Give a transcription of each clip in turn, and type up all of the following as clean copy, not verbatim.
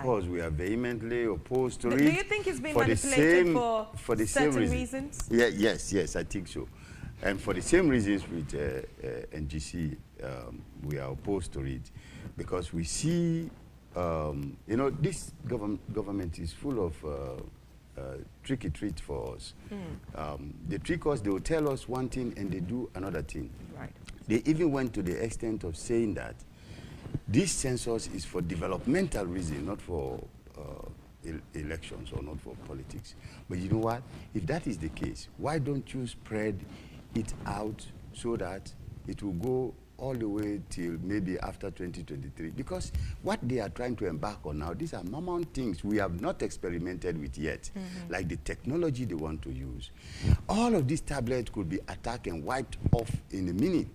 course, we are vehemently opposed to it. Do you think it's been manipulated for the same certain reason. reasons? Yeah, yes, I think so. And for the same reasons with NGC, we are opposed to it because we see, you know, this government is full of tricky treats for us. They trick us, they will tell us one thing and they do another thing. Right. They even went to the extent of saying that this census is for developmental reasons, not for elections or not for politics. But you know what? If that is the case, why don't you spread it out so that it will go all the way till maybe after 2023? Because what they are trying to embark on now, these are mammoth things we have not experimented with yet, like the technology they want to use. All of these tablets could be attacked and wiped off in a minute.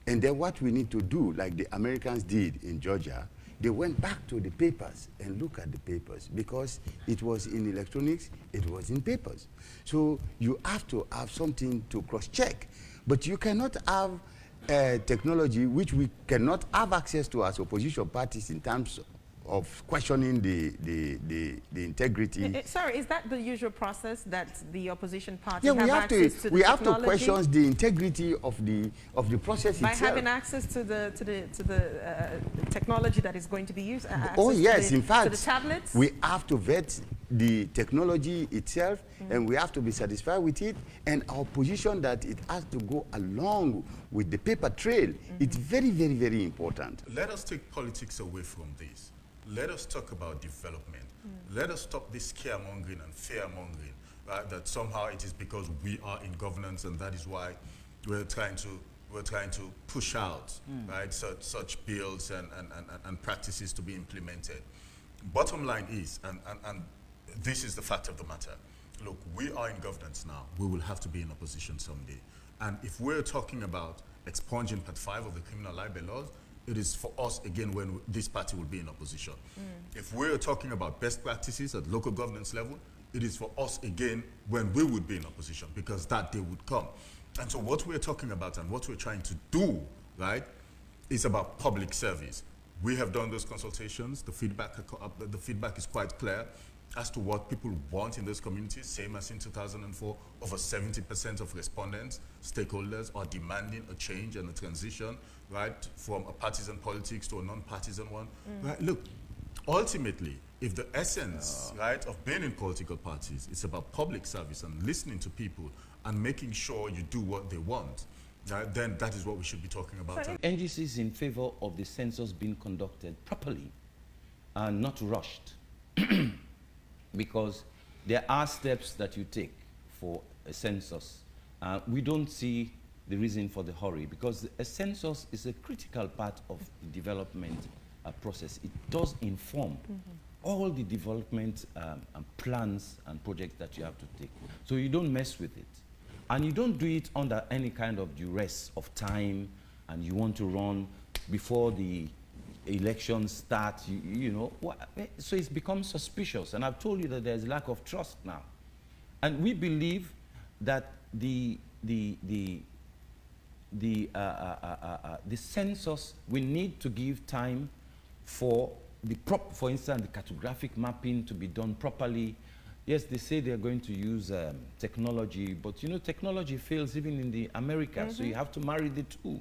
And then what we need to do, like the Americans did in Georgia, they went back to the papers and look at the papers because it was in electronics, it was in papers. So you have to have something to cross-check. But you cannot have technology which we cannot have access to as opposition parties in terms of questioning the integrity. Sorry, is that the usual process that the opposition party yeah, have access to the we have to technology? question the integrity of the process by itself. having access to the technology that is going to be used. Oh yes, in fact, to the tablets. We have to vet the technology itself, and we have to be satisfied with it. And our position that it has to go along with the paper trail. It's very, very, very important. Let us take politics away from this. Let us talk about development. Let us stop this scaremongering and fearmongering, right? That somehow it is because we are in governance and that is why we're trying to push out right such bills and practices to be implemented. Bottom line is, and this is the fact of the matter. Look, we are in governance now. We will have to be in opposition someday. And if we're talking about expunging Part 5 of the criminal libel laws, it is for us, again, when this party will be in opposition. If we're talking about best practices at local governance level, it is for us, again, when we would be in opposition, because that day would come. And so what we're talking about and what we're trying to do, right, is about public service. We have done those consultations. The feedback is quite clear as to what people want in those communities, same as in 2004. Over 70% of respondents, stakeholders, are demanding a change and a transition, right, from a partisan politics to a non-partisan one. Right? Look, ultimately, if the essence, right, of being in political parties is about public service and listening to people and making sure you do what they want, right, then that is what we should be talking about. NGC is in favor of the census being conducted properly and not rushed. Because there are steps that you take for a census. We don't see the reason for the hurry, because a census is a critical part of the development process. It does inform all the development plans and projects that you have to take. So you don't mess with it. And you don't do it under any kind of duress of time, and you want to run before the elections start, you know. So it's become suspicious. And I've told you that there's lack of trust now. And we believe that the census, we need to give time for for instance, the cartographic mapping to be done properly. Yes, they say they're going to use technology, but you know, technology fails even in the Americas, so you have to marry the two,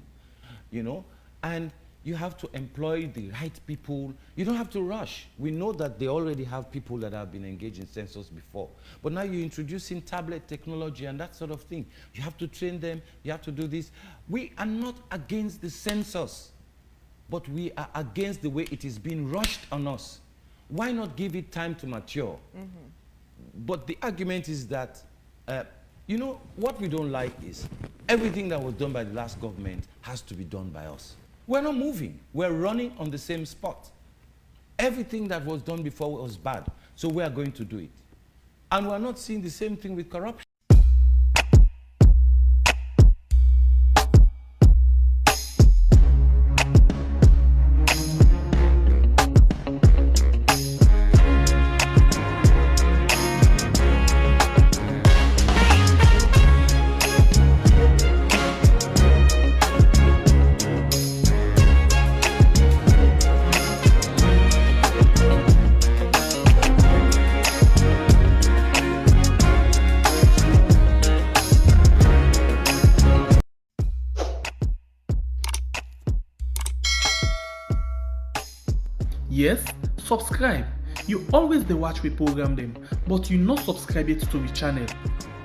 you know, and you have to employ the right people. You don't have to rush. We know that they already have people that have been engaged in census before, but now you're introducing tablet technology and that sort of thing. You have to train them, you have to do this. We are not against the census, but we are against the way it is being rushed on us. Why not give it time to mature? But the argument is that, you know, what we don't like is everything that was done by the last government has to be done by us. We're not moving. We're running on the same spot. Everything that was done before was bad, so we are going to do it. And we're not seeing the same thing with corruption. Yes, subscribe. You always dey watch we program them, but you not subscribe yet to we channel.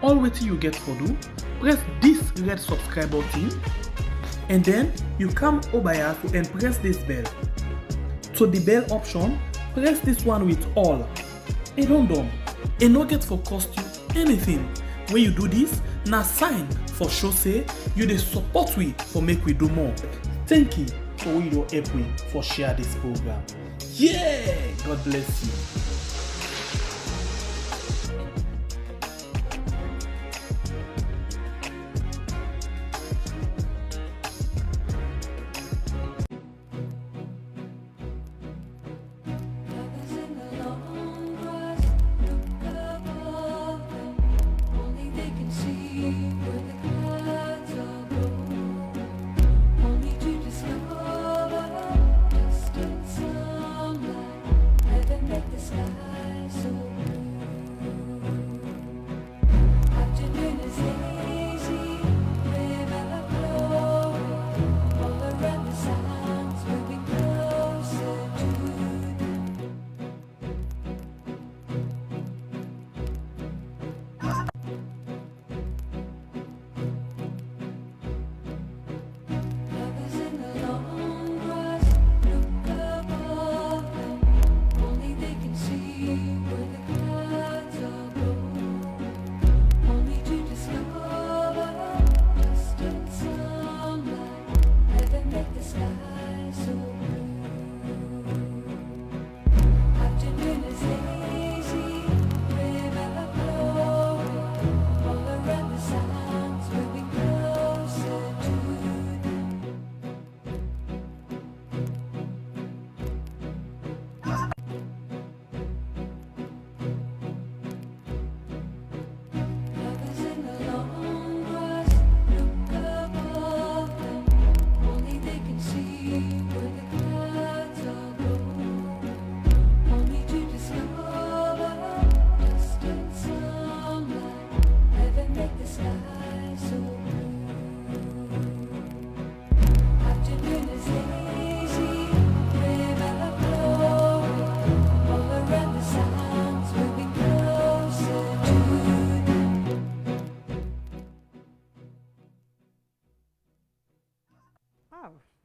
All wetin you get for do, press this red subscribe button, and then you come over here and press this bell. To the bell option, press this one with all. E don done. E no get for cost you anything. When you do this, na sign for show say you dey support we for make we do more. Thank you for we don help we for share this program. Yeah, God bless you.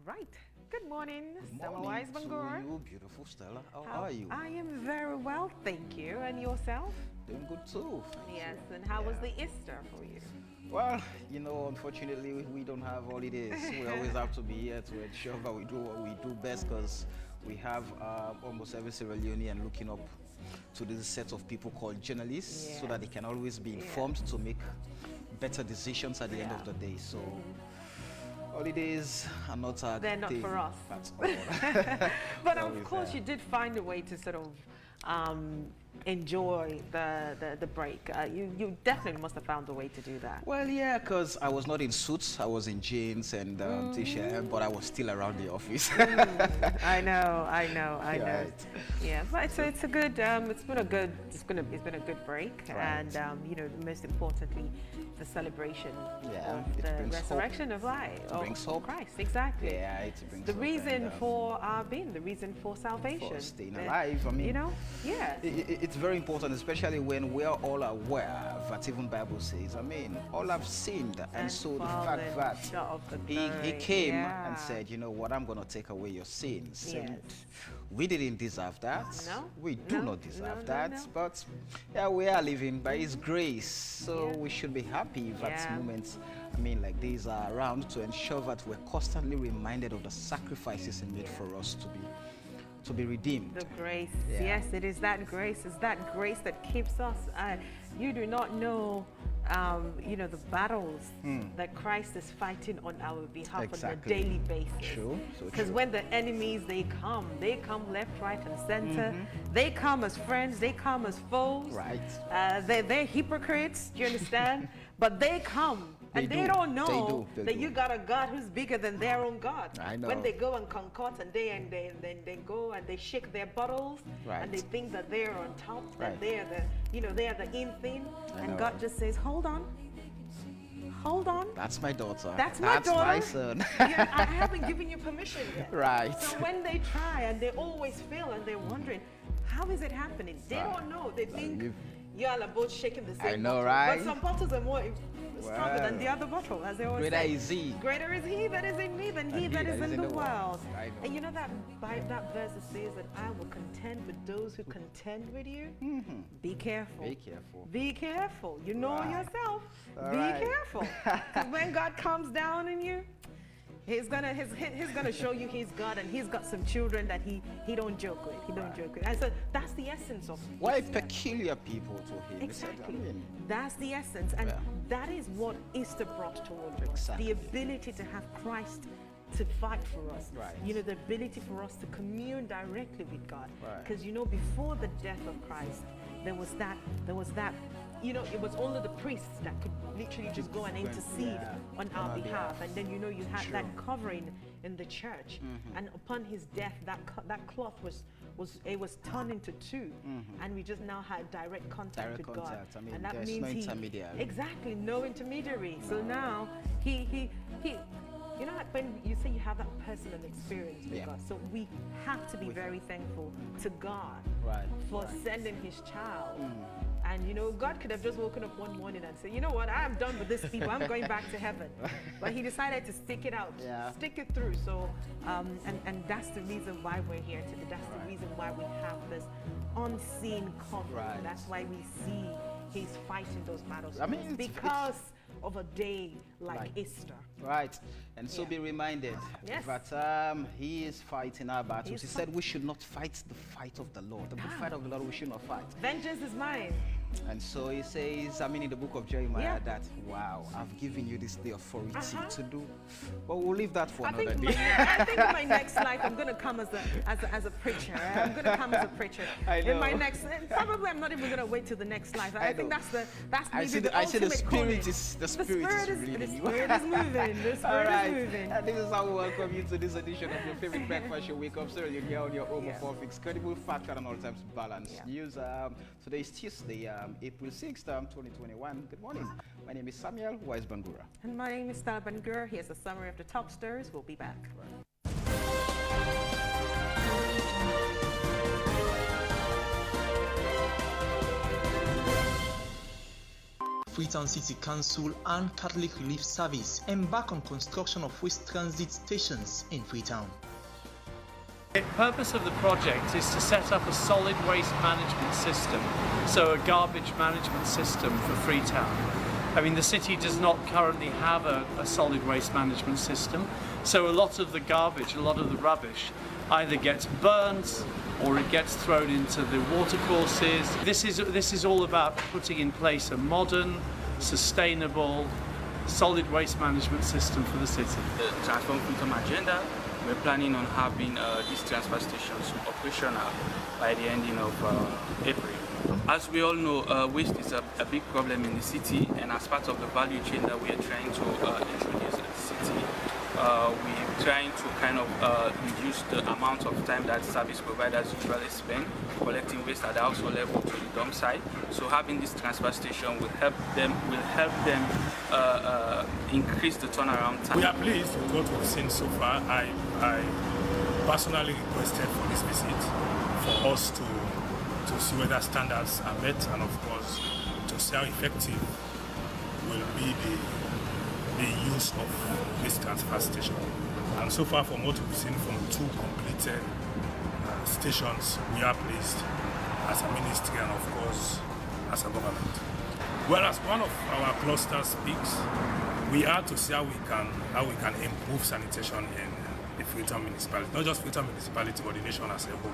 Right. Good morning, Stella Morning Wise to Bangura. you, beautiful Stella. How are you? I am very well, thank you. And yourself? Doing good too. Yes. And how was the Easter for you? Well, you know, unfortunately, we don't have holidays. We always have to be here to ensure that we do what we do best, because we have almost every Sierra Leonean looking up to this set of people called journalists, so that they can always be informed to make better decisions at the end of the day. So holidays are not a They're not thing for us. at all. But of course, you did find a way to sort of enjoy the break. You definitely must have found a way to do that. Well, yeah, because I was not in suits. I was in jeans and t-shirt, but I was still around the office. I know. Right. Yeah, but so it's a good. It's been a good break, Right. and you know, most importantly, the celebration Yeah, of it the brings resurrection of life, It of brings hope. Christ. Exactly. Yeah, it brings The hope reason and, for our being, the reason for salvation, for staying The- alive. I mean, you know, yeah. It's very important, especially when we are all aware that even Bible says, I mean, all have sinned, and so the fact that short of the he glory. came Yeah. and said, you know what, I'm going to take away your sins. Yes. And we didn't deserve that. No, We do no, not deserve no, that. no. But yeah, we are living by His grace. So Yeah. we should be happy that Yeah. moments, I mean, like these are around to ensure that we're constantly reminded of the sacrifices He made for us to be redeemed. The grace. Yeah. Yes, it is that grace. It's that grace that keeps us. You do not know, you know, the battles that Christ is fighting on our behalf Exactly. on a daily basis. True, so Because true. when the enemies, they come left, right, and center. They come as friends. They come as foes. Right. They're hypocrites. Do you understand? But they come. And They they do. don't know They that do. you got a God who's bigger than their own God. I know. When they go and concoct and they go and they shake their bottles Right. and they think that they're on top, that Right. they're the, you know, they're the in thing. I And know. God just says, hold on, hold on. That's my daughter. That's my daughter. my son. Yeah, I haven't given you permission yet. Right. So when they try and they always fail and they're wondering, how is it happening? They don't know. They think you all are both shaking the same I know, bottle. right? But some bottles are more stronger than the other bottle, as they always Greater say. is he. Greater is he that is in me than he that is in the world. I know. And you know that that verse says that I will contend with those who contend with you. Be careful. Be careful. Be careful. You know yourself. All Be right. careful. Because when God comes down in you, He's gonna show you He's God, and He's got some children that He don't joke with. He don't joke with. And so that's the essence of Why Easter. peculiar people to him? Exactly. That's the essence, and that is what Easter brought towards us. Exactly. The ability to have Christ to fight for us. Right. You know, the ability for us to commune directly with God. Right. Because you know, before the death of Christ, there was that. You know, it was only the priests that could literally just go and intercede on our behalf. And then, you know, you had that covering in the church. And upon his death, that cloth was turned into two. And we just now had direct contact with God. I mean, and that there's means no intermediary. Exactly, no intermediary. So now he you know, like when you say you have that personal experience with God, so we have to be very thankful to God for sending his child. And you know, God could have just woken up one morning and said, you know what, I'm done with these people, I'm going back to heaven. But he decided to stick it out, stick it through. So, and that's the reason why we're here today. That's the reason why we have this unseen covering. That's why we see he's fighting those battles. I mean, it's because of a day like Easter. Right. And so be reminded that he is fighting our battles. He said we should not fight the fight of the Lord. The fight of the Lord we should not fight. Vengeance is mine. And so he says, I mean, in the book of Jeremiah, that, wow, I've given you this the authority to do. But we'll leave that for another day. I think in my next life, I'm going to come as a preacher. I'm going to come as a preacher. In my next, probably I'm not even going to wait till the next life. I think that's the ultimate calling. The spirit is moving. The spirit is moving. And this is how we welcome you to this edition of your favorite breakfast show. Wake up, sir. You're here on your home of incredible fact and all times balanced news. Today is Tuesday, April 6th, 2021. Good morning. My name is Samuel Wise-Bangura. And my name is Stella Bangura. Here's a summary of the top stories. We'll be back. Freetown City Council and Catholic Relief Service embark on construction of waste transit stations in Freetown. The purpose of the project is to set up a solid waste management system, so a garbage management system for Freetown. I mean, the city does not currently have a solid waste management system, so a lot of the garbage, a lot of the rubbish either gets burned or it gets thrown into the watercourses. This is all about putting in place a modern, sustainable, solid waste management system for the city. The Transform Freetown agenda, we're planning on having these transfer stations operational by the ending of April. As we all know, waste is a big problem in the city, and as part of the value chain that we are trying to introduce at the city, we're trying to kind of reduce the amount of time that service providers usually spend collecting waste at the household level to the dump site. So having this transfer station will help them increase the turnaround time. We are pleased with what we've seen so far. I personally requested for this visit for us to see whether standards are met, and of course to see how effective will be the use of this transfer station. And so far, from what we've seen from 2 completed stations, we are pleased as a ministry and of course as a government. Well, as one of our clusters speaks, we are to see how we can improve sanitation in the Freetown municipality, not just Freetown municipality, but the nation as a whole.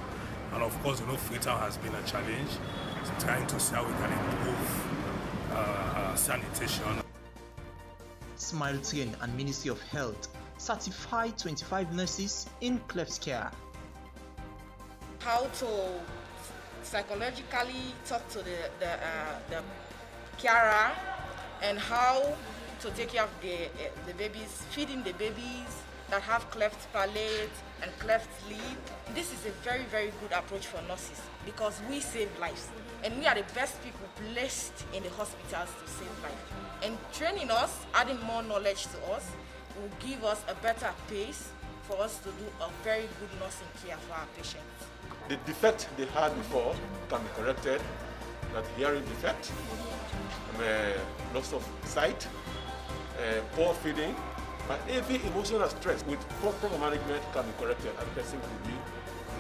And of course, you know, Freetown has been a challenge, so trying to see how we can improve sanitation. Smile Train and Ministry of Health certified 25 nurses in cleft care. How to psychologically talk to the carer, and how to take care of the babies, feeding the babies, that have cleft palate and cleft lip. This is a very, very good approach for nurses because we save lives. And we are the best people placed in the hospitals to save lives. And training us, adding more knowledge to us, will give us a better pace for us to do a very good nursing care for our patients. The defect they had before can be corrected, that hearing defect, loss of sight, poor feeding, but every emotional stress with proper management can be corrected and the person will be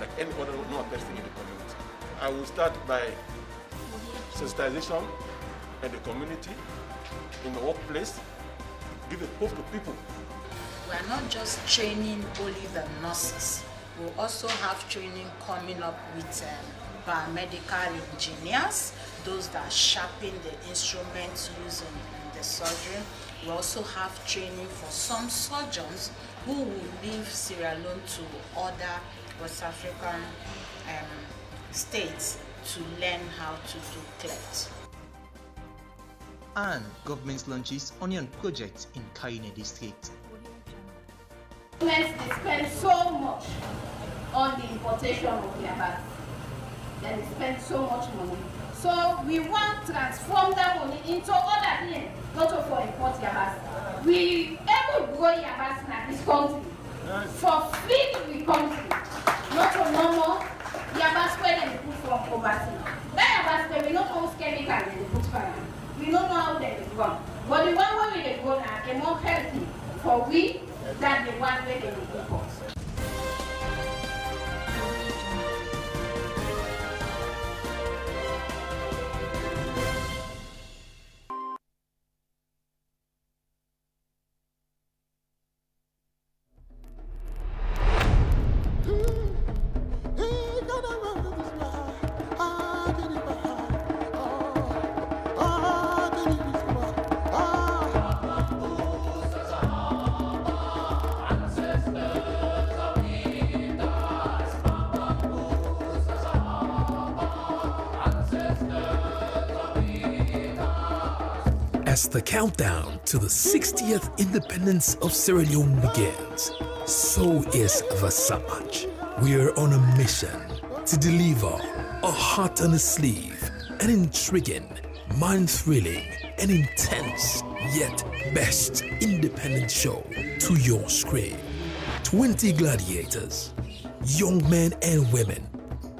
like any other normal person in the community. I will start by sensitization in the community, in the workplace, give a hope to people. We are not just training only the nurses. We also have training coming up with biomedical engineers, those that sharpen the instruments used in the surgery. We also have training for some surgeons who will leave Sierra Leone to other West African states to learn how to do cleft. And government launches onion project in Kaine district. Governments spend so much on the importation of their bags. They spend so much money. So we want to transform that money into other things, not just for import yabas. We able to grow yabas in this country for feed the country, not for normal yabas where they put from overseas. That yabas we not use chemical in the put for. We don't know how they grow. But the one where they grow now is more healthy for we than the one where they import. As the countdown to the 60th independence of Sierra Leone begins, so is the Samaj. We're on a mission to deliver a heart on a sleeve, an intriguing, mind-thrilling, and intense, yet best independent show to your screen. 20 gladiators, young men and women,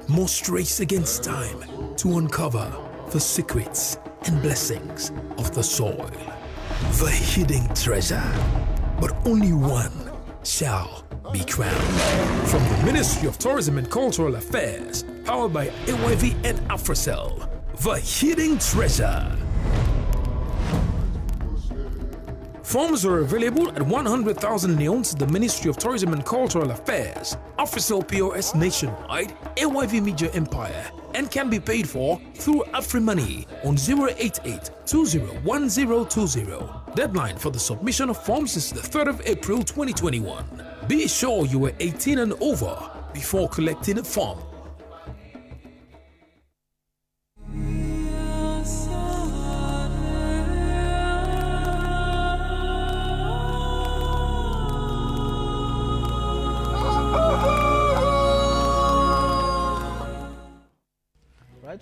must race against time to uncover the secrets and blessings of the soil, the hidden treasure, but only one shall be crowned. From the Ministry of Tourism and Cultural Affairs, powered by AYV and Afrocell, the hidden treasure. Forms are available at 100,000 neons, the Ministry of Tourism and Cultural Affairs, Afrocell POS Nationwide, AYV Media Empire, and can be paid for through AfriMoney on 088-201020. Deadline for the submission of forms is the 3rd of April 2021. Be sure you are 18 and over before collecting a form.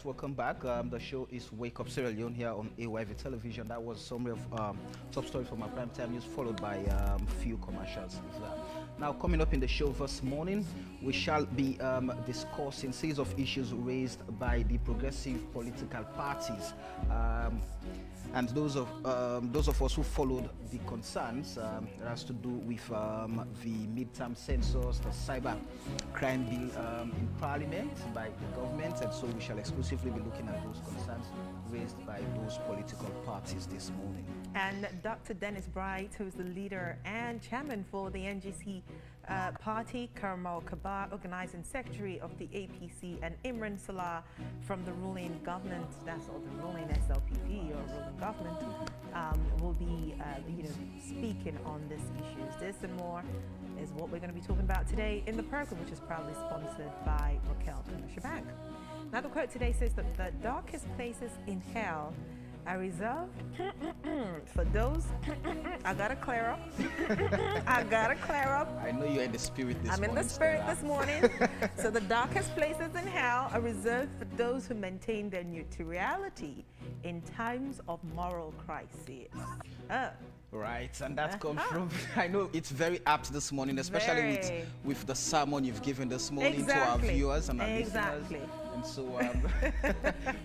Welcome back. The show is Wake Up Sierra Leone here on AYV Television. That was a summary of top stories from our primetime news, followed by few commercials. Now, coming up in the show this morning, we shall be discussing series of issues raised by the progressive political parties. And those of us who followed the concerns that has to do with the midterm census, the cyber crime bill in Parliament by the government, and so we shall exclusively be looking at those concerns raised by those political parties this morning. And Dr. Dennis Bright, who is the leader and chairman for the NGC party, Karmal Kabar, organizing secretary of the APC, and Imran Salah from the ruling government, that's all the ruling SLPP or ruling government, will be speaking on these issues. This and more is what we're going to be talking about today in the program, which is proudly sponsored by Raquel Commercial Bank. Now, the quote today says that the darkest places in hell are reserved for those. I gotta clear up. I gotta clear up. I know you're in the spirit this morning. I'm in the spirit this morning. So the darkest places in hell are reserved for those who maintain their neutrality in times of moral crisis. Right, and that comes from, I know it's very apt this morning, especially with the sermon you've given this morning to our viewers and our listeners. And so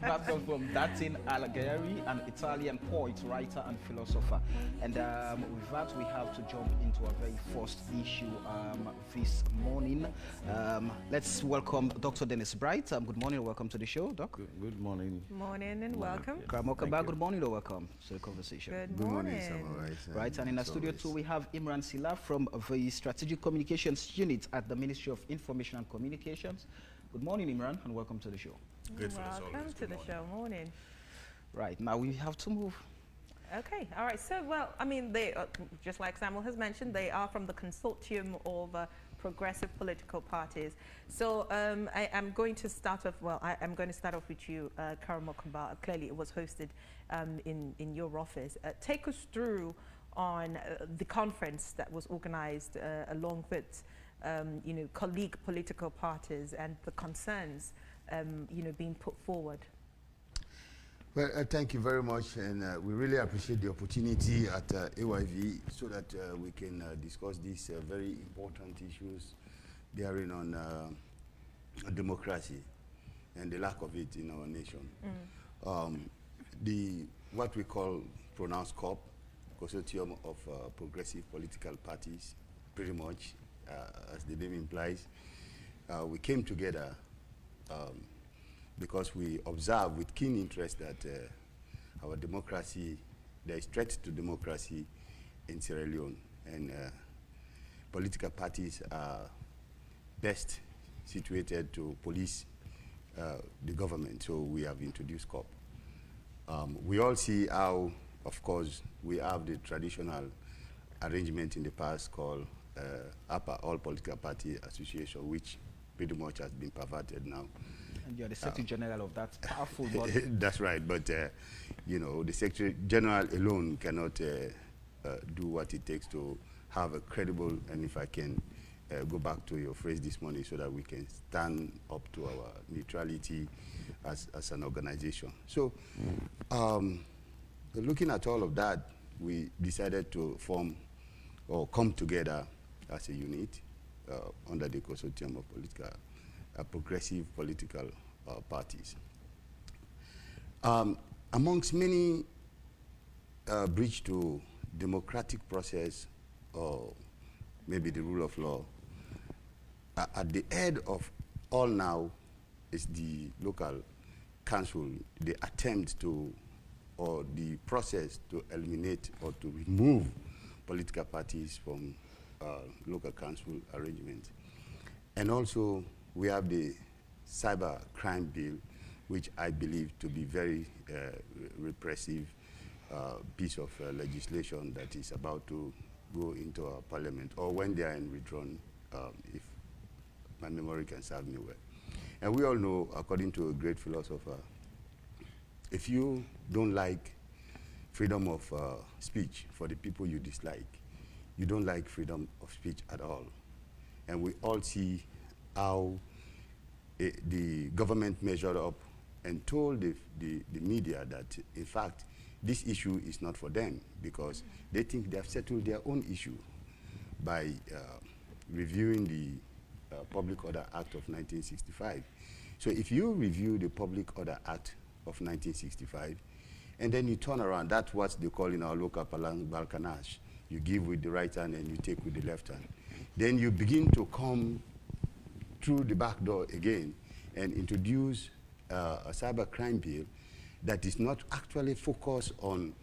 that comes from Datin Alighieri, an Italian poet, writer, and philosopher. And with that, we have to jump into our very first issue this morning. Let's welcome Dr. Dennis Bright. Good morning and welcome to the show, Doc. Good morning. Morning and welcome. Kramokaba, good morning and welcome to the conversation. Good morning. Right, and in our studio too, we have Imran Sila from the Strategic Communications Unit at the Ministry of Information and Communications. Good morning, Imran, and welcome to the show. Welcome to the show. Morning. Right, now we have to move. Okay, all right. So, well, I mean, they, just like Samuel has mentioned, they are from the consortium of progressive political parties. So I'm going to start off, well, I'm going to start off with you, Karamokamba. Clearly, it was hosted in your office. Take us through on the conference that was organized along with you know, colleague political parties and the concerns, you know, being put forward. Well, thank you very much, and we really appreciate the opportunity at AYV so that we can discuss these very important issues bearing on democracy and the lack of it in our nation. What we call pronounced COP, Consortium of Progressive Political Parties, pretty much, as the name implies, we came together because we observe with keen interest that our democracy, there is threat to democracy in Sierra Leone, and political parties are best situated to police the government, so we have introduced COP. We all see how, of course, we have the traditional arrangement in the past called APA, All Political Party Association, which pretty much has been perverted now. And you're the Secretary General of that powerful body. That's right, but you know, the Secretary General alone cannot do what it takes to have a credible, and if I can go back to your phrase this morning, so that we can stand up to our neutrality as an organization. So looking at all of that, we decided to form or come together as a unit under the consortium of political, progressive political parties. Amongst many breach to democratic process or maybe the rule of law, at the head of all now is the local council, the attempt to, or the process to eliminate or to remove political parties from local council arrangement. And also we have the cyber crime bill, which I believe to be very repressive piece of legislation that is about to go into our parliament, or when they are in withdrawn, if my memory can serve me well. And we all know, according to a great philosopher, if you don't like freedom of speech for the people you dislike, you don't like freedom of speech at all. And we all see how the government measured up and told the media that, in fact, this issue is not for them because they think they have settled their own issue by reviewing the Public Order Act of 1965. So if you review the Public Order Act of 1965, and then you turn around, that's what they call in our local parlance balkanage. You give with the right hand and you take with the left hand. Then you begin to come through the back door again and introduce a cyber crime bill that is not actually focused on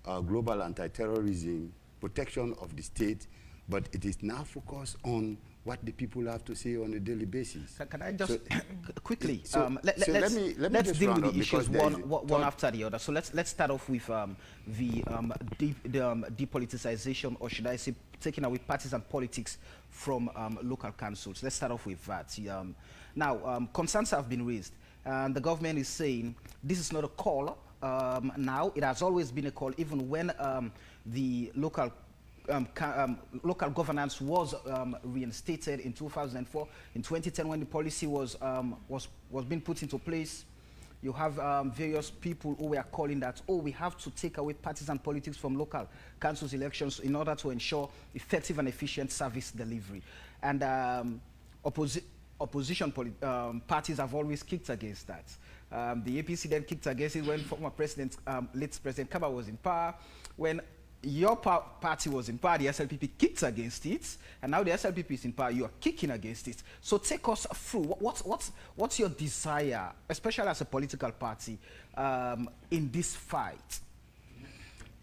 global anti-terrorism, protection of the state, but it is now focused on what the people have to say on a daily basis. Can I just quickly, let's deal with the issues one after the other. So let's start off with the depoliticization, or should I say taking away partisan politics from local councils. Let's start off with that. Now, concerns have been raised, and the government is saying this is not a call now. It has always been a call, even when the local governance was reinstated in 2004. In 2010, when the policy was being put into place, you have various people who were calling that, oh, we have to take away partisan politics from local councils elections in order to ensure effective and efficient service delivery. And opposition parties have always kicked against that. The APC then kicked against it when former President, late President Kaba was in power. When your party was in power, the SLPP kicked against it, and now the SLPP is in power, you are kicking against it. So take us through, what's your desire, especially as a political party, in this fight?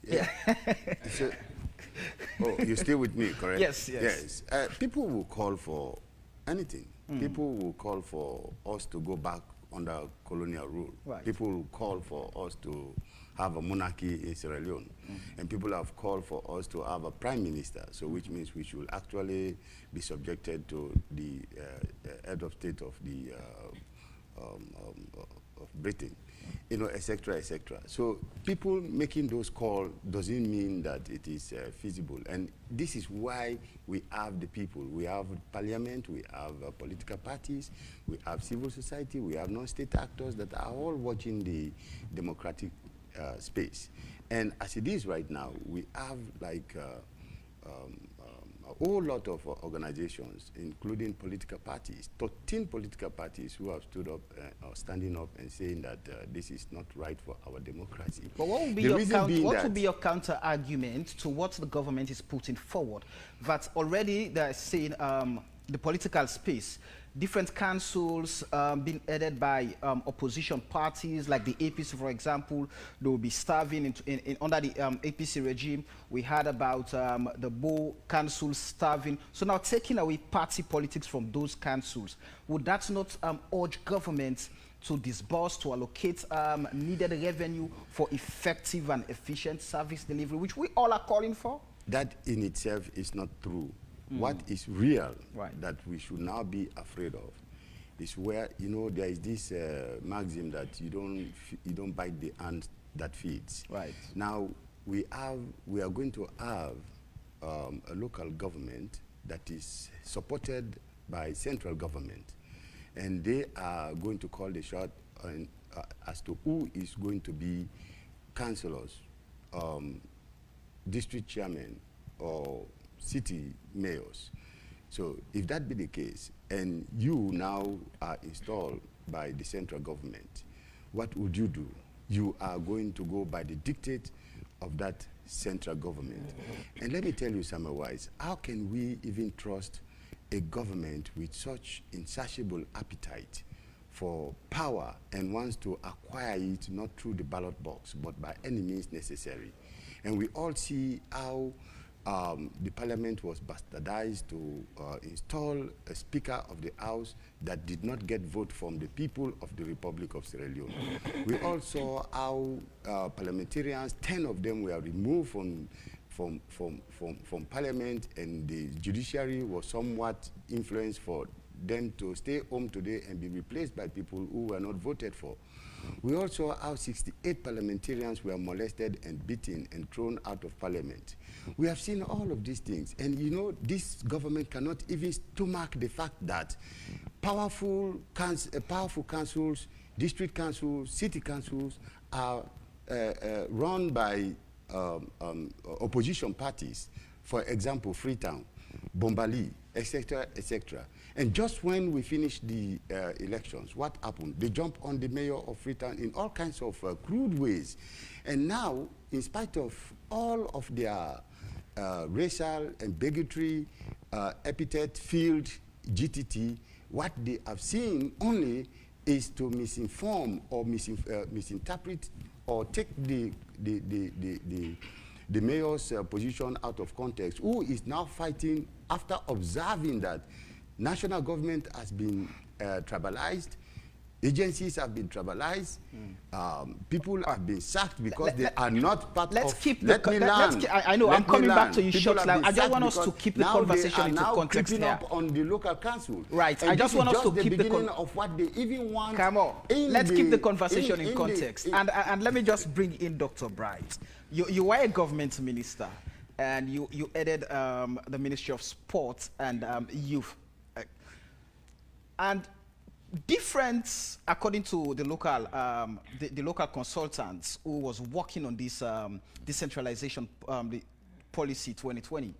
Yeah. So, oh, you still with me, correct? Yes, yes. Yes. People will call for anything. People will call for us to go back under colonial rule. Right. People will call for us to have a monarchy in Sierra Leone. And people have called for us to have a prime minister, so which means we should actually be subjected to the head of state of the of Britain, you know, etc., etc. So people making those calls doesn't mean that it is feasible, and this is why we have the people. We have parliament, we have political parties, we have civil society, we have non-state actors that are all watching the democratic space. And as it is right now, we have like a whole lot of organizations, including political parties, 13 political parties who have stood up or standing up and saying that this is not right for our democracy. But what would be your counter argument to what the government is putting forward? That already they're saying the political space, different councils being headed by opposition parties, like the APC, for example, they will be starving under the APC regime. We heard about the Bo council starving. So now taking away party politics from those councils, would that not urge government to disburse, to allocate needed revenue for effective and efficient service delivery, which we all are calling for? That in itself is not true. What is real that we should now be afraid of is where, you know, there is this maxim that you don't bite the hand that feeds. Right. Now we are going to have a local government that is supported by central government, and they are going to call the shot on, as to who is going to be councillors, district chairmen, or city mayors. So if that be the case, and you now are installed by the central government, what would you do? You are going to go by the dictate of that central government. And let me tell you, Samuel Wise, how can we even trust a government with such insatiable appetite for power and wants to acquire it not through the ballot box, but by any means necessary? And we all see how the parliament was bastardized to install a speaker of the house that did not get vote from the people of the Republic of Sierra Leone. We all saw how parliamentarians, 10 of them were removed from parliament, and the judiciary was somewhat influenced for them to stay home today and be replaced by people who were not voted for. We also saw how 68 parliamentarians were molested and beaten and thrown out of parliament. We have seen all of these things, and you know, this government cannot even stomach the fact that powerful councils, district councils, city councils are run by opposition parties. For example, Freetown, Bombali, etc., etc. And just when we finished the elections, what happened? They jumped on the mayor of Freetown in all kinds of crude ways. And now, in spite of all of their racial and bigotry epithet-filled GTT, what they have seen only is to misinform or misinterpret or take the mayor's position out of context, who is now fighting after observing that national government has been tribalized, Agencies have been tribalized. People have been sacked because they are not part let's of... Keep let the, me let's learn. keep, I know, Let I'm coming me back to learn. you People shortly. have been I just sacked want us to because keep the now conversation they into are now context creeping there. up on the local council. Right. And I just want us to keep the beginning of what they even want. Come on. Let's keep the conversation in context. And let me just bring in Dr. Bright. You were a government minister, and you headed the Ministry of Sport and Youth. And different, according to the local the local consultants who was working on this decentralization the policy 2020.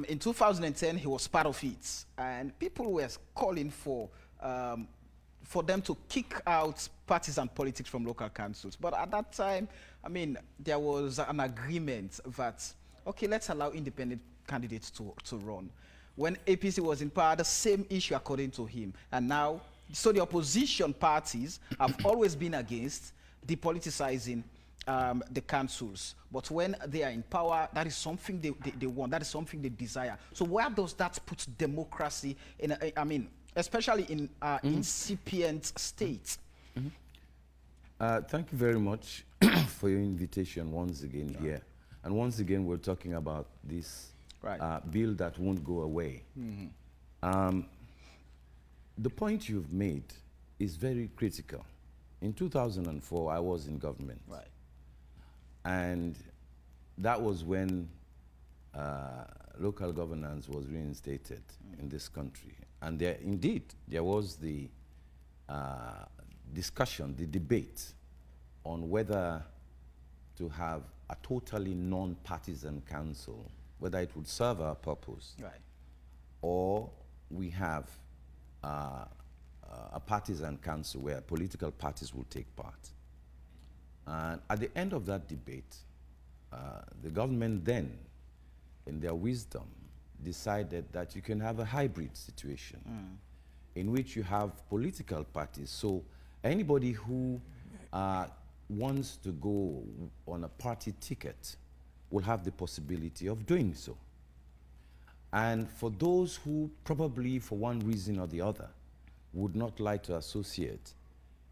In 2010, he was part of it, and people were calling for them to kick out partisan politics from local councils. But at that time, I mean, there was an agreement that, okay, let's allow independent candidates to run. When APC was in power, the same issue according to him. And now, so the opposition parties have always been against depoliticizing the councils. But when they are in power, that is something they want, that is something they desire. So where does that put democracy in, I mean, especially in incipient states? Thank you very much for your invitation once again here. And once again, we're talking about this bill that won't go away. The point you've made is very critical. In 2004, I was in government. Right. And that was when local governance was reinstated in this country. And there, indeed, there was the discussion, the debate on whether to have a totally non-partisan council, whether it would serve our purpose, or we have a partisan council where political parties will take part. And at the end of that debate, the government then, in their wisdom, decided that you can have a hybrid situation in which you have political parties. So anybody who wants to go on a party ticket will have the possibility of doing so. And for those who probably, for one reason or the other, would not like to associate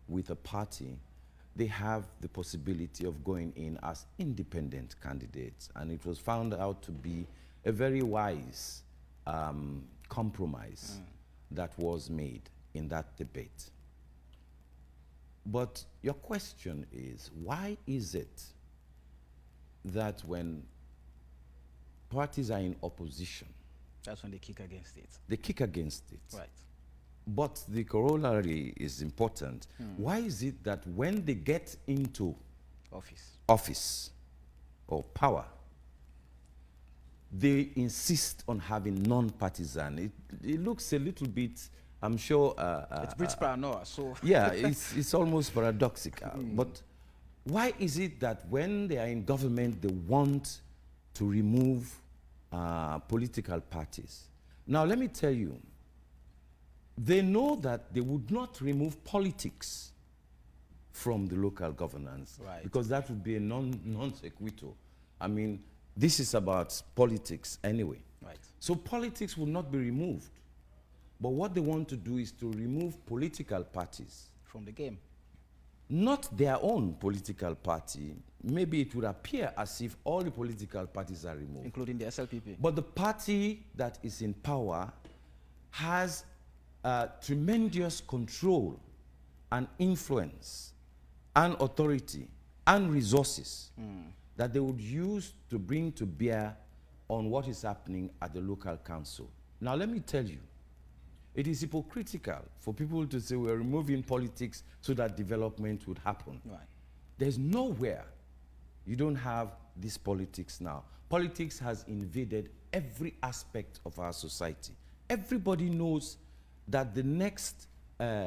with a party, they have the possibility of going in as independent candidates. And it was found out to be a very wise compromise that was made in that debate. But your question is, why is it that when parties are in opposition, that's when they kick against it? They kick against it. Right. But the corollary is important. Why is it that when they get into office or power, they insist on having non-partisan? It looks a little bit, I'm sure... it's British paranoia, so... Yeah, it's almost paradoxical. But why is it that when they are in government, they want to remove political parties? Now, let me tell you, they know that they would not remove politics from the local governance, because that would be a non sequitur. I mean, this is about politics anyway. So politics will not be removed. But what they want to do is to remove political parties from the game. Not their own political party. Maybe it would appear as if all the political parties are removed, including the SLPP. But the party that is in power has tremendous control and influence and authority and resources that they would use to bring to bear on what is happening at the local council. Now, let me tell you, it is hypocritical for people to say we're removing politics so that development would happen. There's nowhere you don't have this politics now. Politics has invaded every aspect of our society. Everybody knows that the next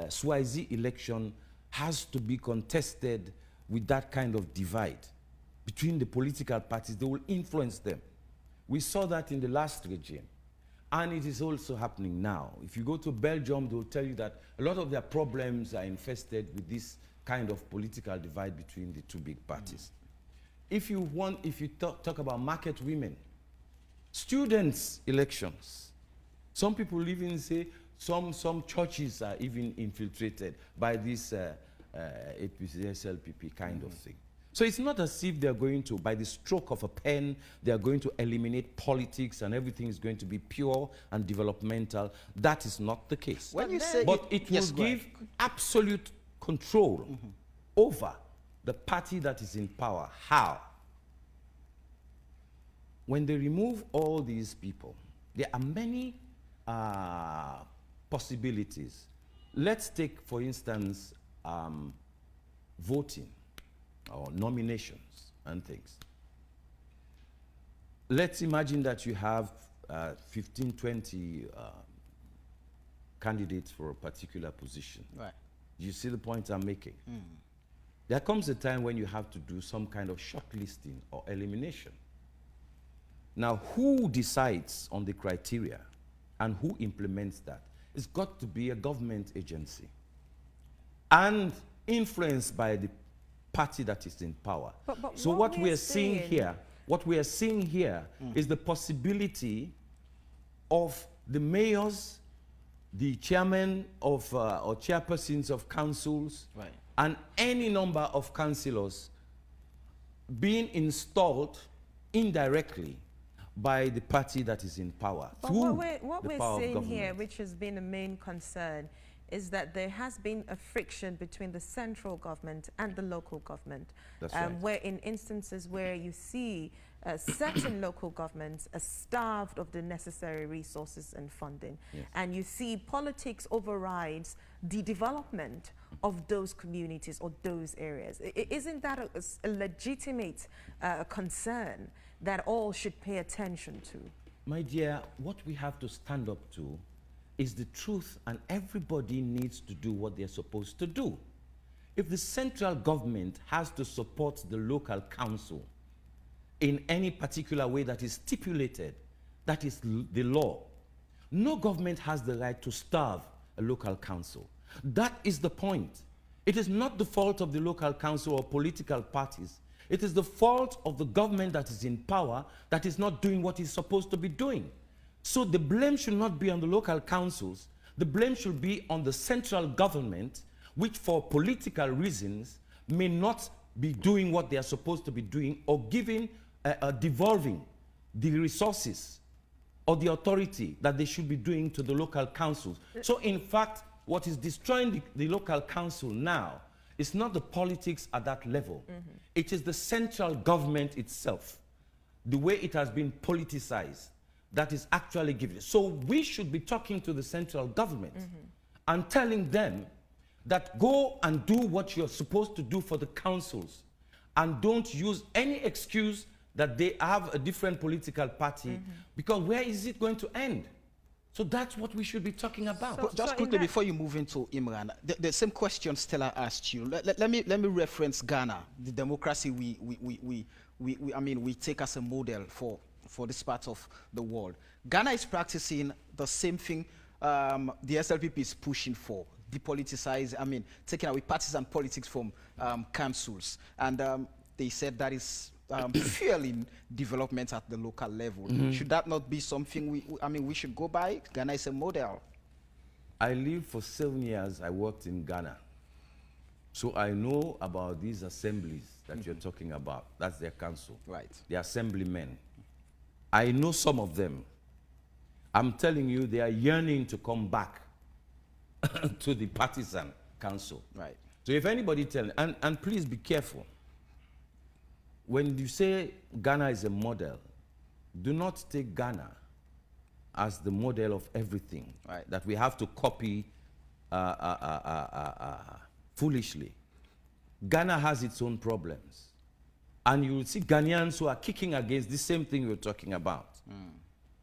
Swazi election has to be contested with that kind of divide between the political parties. They will influence them. We saw that in the last regime. And it is also happening now. If you go to Belgium, they'll tell you that a lot of their problems are infested with this kind of political divide between the two big parties. If you talk about market women, students' elections, some people even say Some churches are even infiltrated by this APC, SLPP kind of thing. So it's not as if they're going to, by the stroke of a pen, they're going to eliminate politics and everything is going to be pure and developmental. That is not the case. When you say but it will give absolute control over the party that is in power. How? When they remove all these people, there are many possibilities. Let's take, for instance, voting or nominations and things. Let's imagine that you have 15, 20 candidates for a particular position. Right. You see the point I'm making? There comes a time when you have to do some kind of shortlisting or elimination. Now, who decides on the criteria and who implements that? It's got to be a government agency and influenced by the party that is in power. But so what we are seeing here is the possibility of the mayors, the chairmen of or chairpersons of councils, and any number of councillors being installed indirectly by the party that is in power. But what we're seeing here, which has been a main concern, is that there has been a friction between the central government and the local government. That's right. Where in instances where you see certain local governments are starved of the necessary resources and funding, and you see politics overrides the development of those communities or those areas. Isn't that a legitimate concern that all should pay attention to? My dear, what we have to stand up to is the truth, and everybody needs to do what they're supposed to do. If the central government has to support the local council in any particular way that is stipulated, that is the law. No government has the right to starve a local council. That is the point. It is not the fault of the local council or political parties. It is the fault of the government that is in power that is not doing what it's supposed to be doing. So the blame should not be on the local councils. The blame should be on the central government, which for political reasons may not be doing what they are supposed to be doing, or giving, devolving the resources or the authority that they should be doing to the local councils. So in fact, what is destroying the local council now is not the politics at that level. It is the central government itself, the way it has been politicized, that is actually giving. So we should be talking to the central government and telling them that go and do what you're supposed to do for the councils, and don't use any excuse that they have a different political party, because where is it going to end? So that's what we should be talking about. But just quickly before you move into Imran, the same question Stella asked you. Let me reference Ghana, the democracy we take as a model for this part of the world. Ghana is practicing the same thing the SLPP is pushing for, depoliticize, taking away partisan politics from councils. And they said that is fueling development at the local level. Should that not be something we should go by? Ghana is a model. I lived for 7 years. I worked in Ghana. So I know about these assemblies that you're talking about. That's their council. Right. The assemblymen. I know some of them. I'm telling you, they are yearning to come back to the partisan council. Right. So if anybody and please be careful. When you say Ghana is a model, do not take Ghana as the model of everything that we have to copy foolishly. Ghana has its own problems. And you will see Ghanaians who are kicking against the same thing you're talking about.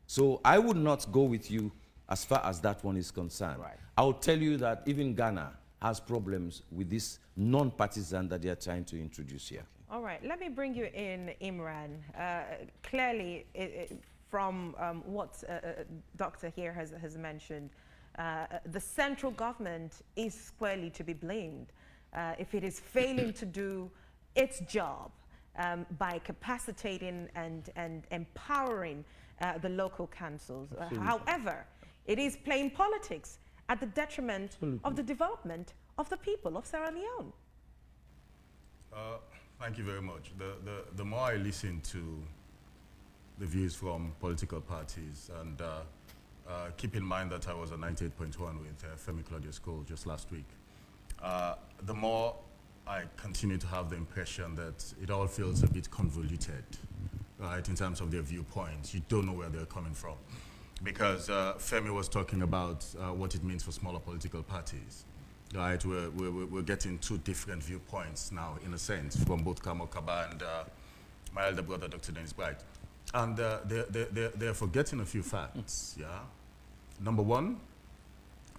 So I would not go with you as far as that one is concerned. I will tell you that even Ghana has problems with this non-partisan that they are trying to introduce here. All right, let me bring you in, Imran. Clearly, from what Doctor here has mentioned, the central government is squarely to be blamed if it is failing to do its job by capacitating and empowering the local councils. However, it is playing politics at the detriment of the development of the people of Sierra Leone? Thank you very much. The more I listen to the views from political parties, and keep in mind that I was at 98.1 with Femi Claudius Cole just last week, the more I continue to have the impression that it all feels a bit convoluted, right, in terms of their viewpoints. You don't know where they're coming from. Because Femi was talking about what it means for smaller political parties. Right, we're getting two different viewpoints now, in a sense, from both Kamo Kaba and my elder brother, Dr. Dennis Bright. And they're forgetting a few facts, yeah? Number one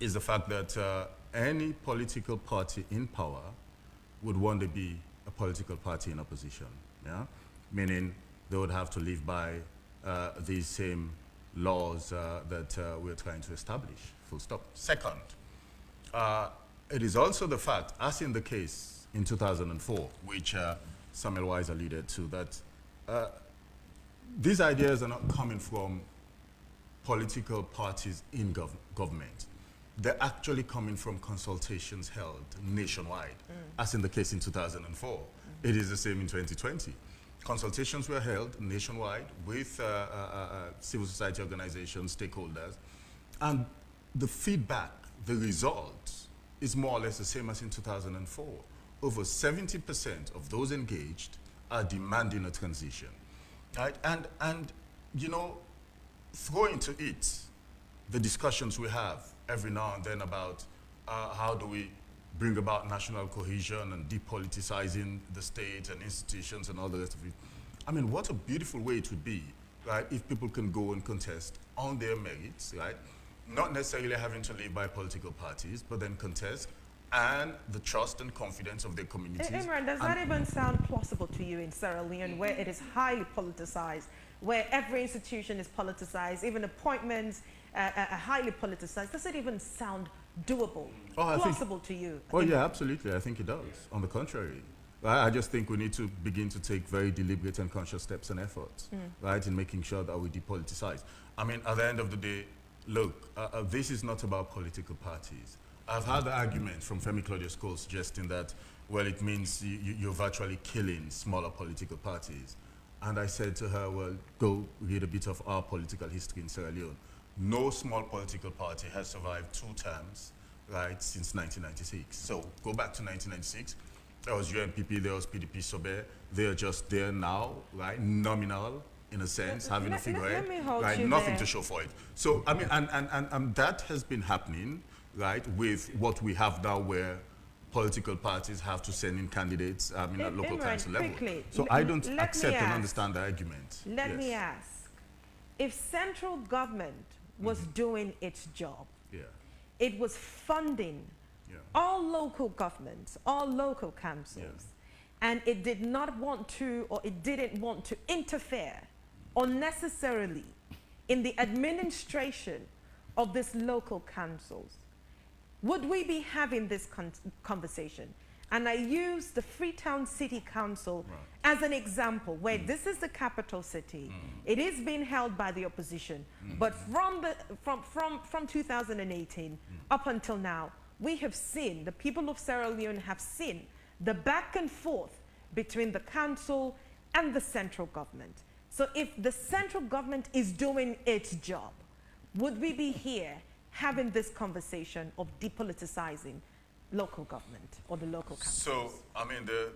is the fact that any political party in power would want to be a political party in opposition, yeah? Meaning they would have to live by these same laws that we're trying to establish, full stop. Second, it is also the fact, as in the case in 2004, which Samuel Wise alluded to, that these ideas are not coming from political parties in government. They're actually coming from consultations held nationwide, as in the case in 2004. It is the same in 2020. Consultations were held nationwide with civil society organizations, stakeholders, and the feedback, the results, is more or less the same as in 2004. Over 70% of those engaged are demanding a transition, right? And you know, throw into it the discussions we have every now and then about how do we bring about national cohesion and depoliticizing the state and institutions and all the rest of it. I mean, what a beautiful way it would be, right, if people can go and contest on their merits, right? Not necessarily having to live by political parties, but then contest and the trust and confidence of their communities. Imran, does that even sound plausible to you in Sierra Leone, where it is highly politicized, where every institution is politicized, even appointments are highly politicized? Does it even sound doable, plausible to you? Oh, yeah, absolutely. I think it does. On the contrary. I just think we need to begin to take very deliberate and conscious steps and efforts, right, in making sure that we depoliticize. I mean, at the end of the day, look, this is not about political parties. I've had the argument from Femi Claudius Cole suggesting that, well, it means you're virtually killing smaller political parties. And I said to her, well, go read a bit of our political history in Sierra Leone. No small political party has survived 2 terms, right, since 1996. So go back to 1996. There was UNPP, there was PDP Sobe. They're just there now, right, nominal, in a sense, having a figurehead, right, nothing to show for it. So, I mean, and that has been happening, right, with what we have now where political parties have to send in candidates at local council level. So I don't accept and understand the argument. Let me ask, if central government was doing its job, it was funding all local governments, all local councils, and it did not want to, or it didn't want to interfere unnecessarily in the administration of these local councils, would we be having this conversation? And I use the Freetown City Council as an example, where this is the capital city. It is being held by the opposition, but from 2018 up until now, we have seen, the people of Sierra Leone have seen the back and forth between the council and the central government. So if the central government is doing its job, would we be here having this conversation of depoliticizing local government or the local council? So, I mean, there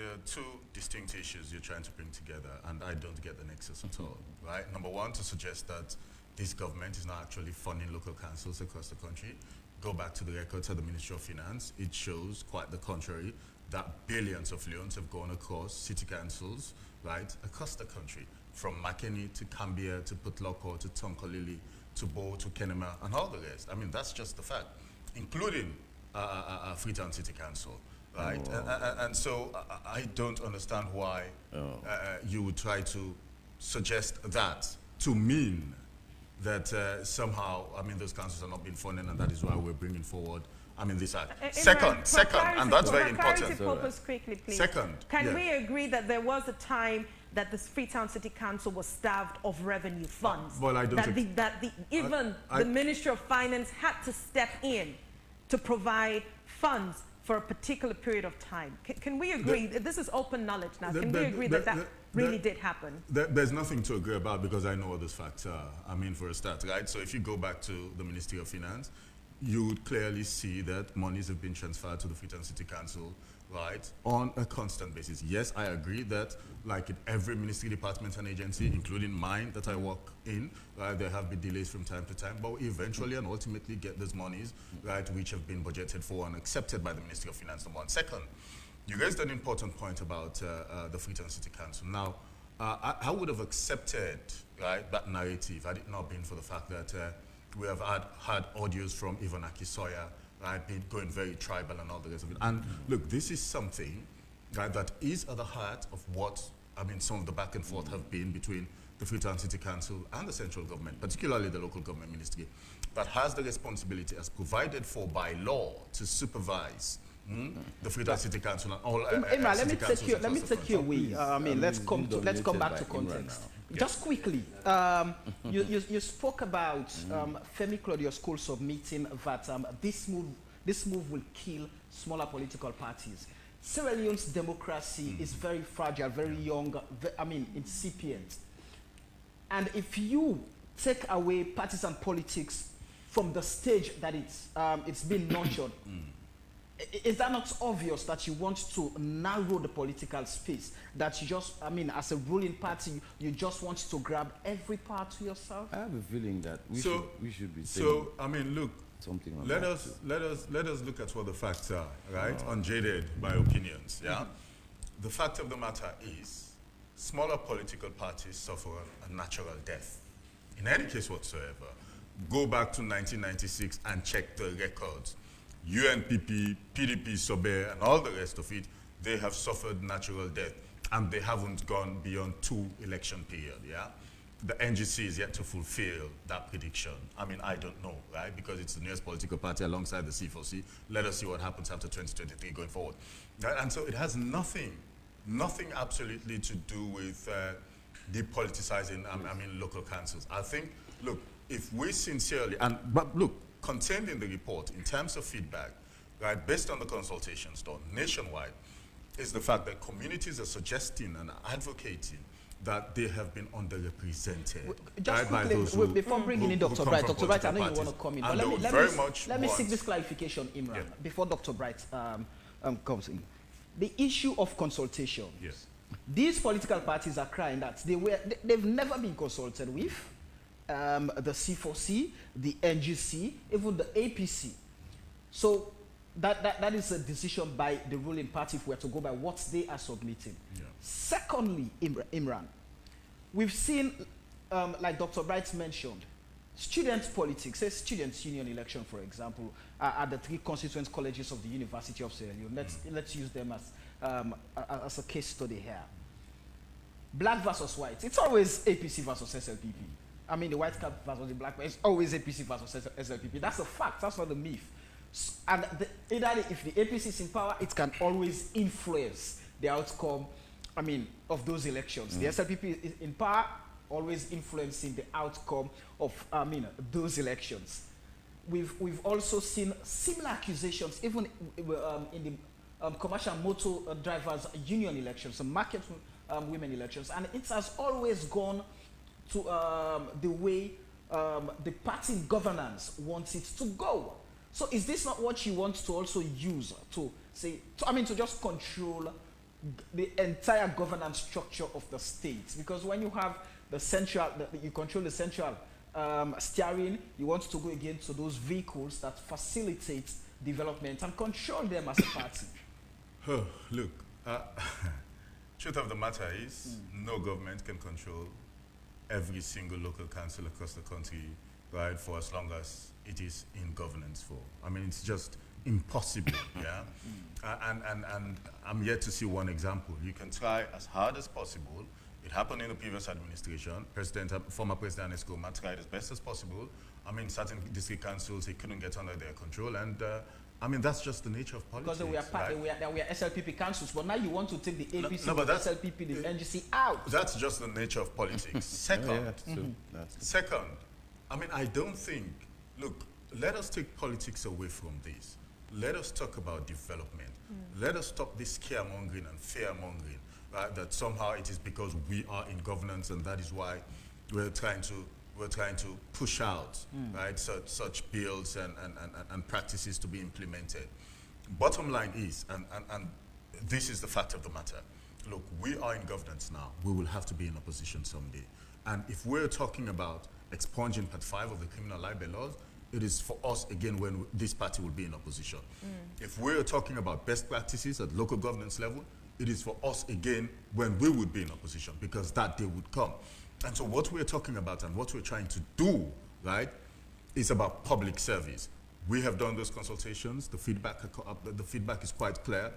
are 2 distinct issues you're trying to bring together, and I don't get the nexus at all, right? Number one, to suggest that this government is not actually funding local councils across the country. Go back to the records of the Ministry of Finance. It shows quite the contrary, that billions of loans have gone across city councils, right, across the country, from Makeni to Cambia to Putloko to Tonkolili to Bo to Kenema and all the rest. I mean, that's just the fact, including Freetown City Council, right? And so I don't understand why you would try to suggest that to mean that somehow, I mean, those councils are not being funded, and that is why we're bringing forward, I mean, this act. Second, and that's very important. Purpose quickly, please. Second, can we agree that there was a time that the Freetown City Council was starved of revenue funds. Well, I don't Even the Ministry of Finance had to step in to provide funds for a particular period of time. Can we agree? This is open knowledge now. Can we agree that really did happen? There's nothing to agree about because I know what those facts are. I mean, for a start, right? So if you go back to the Ministry of Finance, you would clearly see that monies have been transferred to the Freetown City Council, right, on a constant basis. Yes, I agree that, like in every ministry, department, and agency, including mine that I work in, right, there have been delays from time to time, but we eventually and ultimately get those monies, right, which have been budgeted for and accepted by the Ministry of Finance. Number one. Second, you raised an important point about the Freetown City Council. Now, I would have accepted, right, that narrative had it not been for the fact that we have had audios from Ivan Akisoya, right, been going very tribal and all the rest of it. And look, this is something, right, that is at the heart of what, I mean, some of the back and forth have been between the Freetown City Council and the central government, particularly the local government ministry, that has the responsibility as provided for by law to supervise the Freetown City Council and all Imran, let me take you away. I mean, let's come back to context. Just quickly, you spoke about Femi Claudius Cole submitting that this move will kill smaller political parties. Sierra Leone's democracy is very fragile, very young, incipient. And if you take away partisan politics from the stage that it's been nurtured, is that not obvious that you want to narrow the political space? That you just, as a ruling party, you just want to grab every part to yourself? I have a feeling that we should be saying. So, I mean, look, something on let us look at what the facts are, right? Unjaded by opinions, yeah? The fact of the matter is, smaller political parties suffer a natural death. In any case whatsoever, go back to 1996 and check the records. UNPP, PDP, SOBE, and all the rest of it, they have suffered natural death, and they haven't gone beyond 2 election period, yeah? The NGC is yet to fulfill that prediction. I mean, I don't know, right? Because it's the newest political party alongside the C4C. Let us see what happens after 2023 going forward. Right? And so it has nothing absolutely to do with depoliticizing, local councils. I think, look, if we sincerely, but look, contained in the report, in terms of feedback, right, based on the consultations done nationwide, is the fact that communities are suggesting and advocating that they have been underrepresented. Just quickly, before bringing in Dr. Bright, Dr. Bright, I know you want to come in, but let me seek this clarification, Imran, before Dr. Bright comes in. The issue of consultation. Yes. These political parties are crying that they've never been consulted with. The C4C, the NGC, even the APC. So that is a decision by the ruling party if we're to go by what they are submitting. Yeah. Secondly, Imran, we've seen, like Dr. Bright mentioned, student politics, say students' union election, for example, at the 3 constituent colleges of the University of Sierra Leone. Let's use them as a case study here. Black versus white. It's always APC versus SLPP. I mean, the white cap versus the black, it's always APC versus SLPP. That's a fact. That's not a myth. And either if the APC is in power, it can always influence the outcome, of those elections. The SLPP is in power, always influencing the outcome of, those elections. We've also seen similar accusations, even in the commercial motor drivers union elections, the market women elections, and it has always gone to the way the party governance wants it to go. So is this not what you want to also use to say, to just control the entire governance structure of the state? Because when you have the central, you control the central steering, you want to go again to those vehicles that facilitate development and control them as a party. Look, truth of the matter is, no government can control every single local council across the country, right, for as long as it is in governance for. It's just impossible, yeah? And I'm yet to see one example. You can try as hard as possible. It happened in the previous administration. Former President Escoma tried as best as possible. Certain district councils, he couldn't get under their control, and I mean, that's just the nature of politics. Because we are part, right? we are SLPP councils, but now you want to take the APC, no, but the SLPP, the NGC out. That's just the nature of politics. Second, second, I mean, I don't think, look, let us take politics away from this. Let us talk about development. Let us stop this scaremongering and fearmongering, right? That somehow it is because we are in governance and that is why we're trying to push out, right, such bills and practices to be implemented. Bottom line is, and this is the fact of the matter, look, we are in governance now. We will have to be in opposition someday. And if we're talking about expunging Part 5 of the criminal libel laws, it is for us, again, when this party will be in opposition. If we're talking about best practices at local governance level, it is for us, again, when we would be in opposition, because that day would come. And so what we're talking about and what we're trying to do, right, is about public service. We have done those consultations. The feedback is quite clear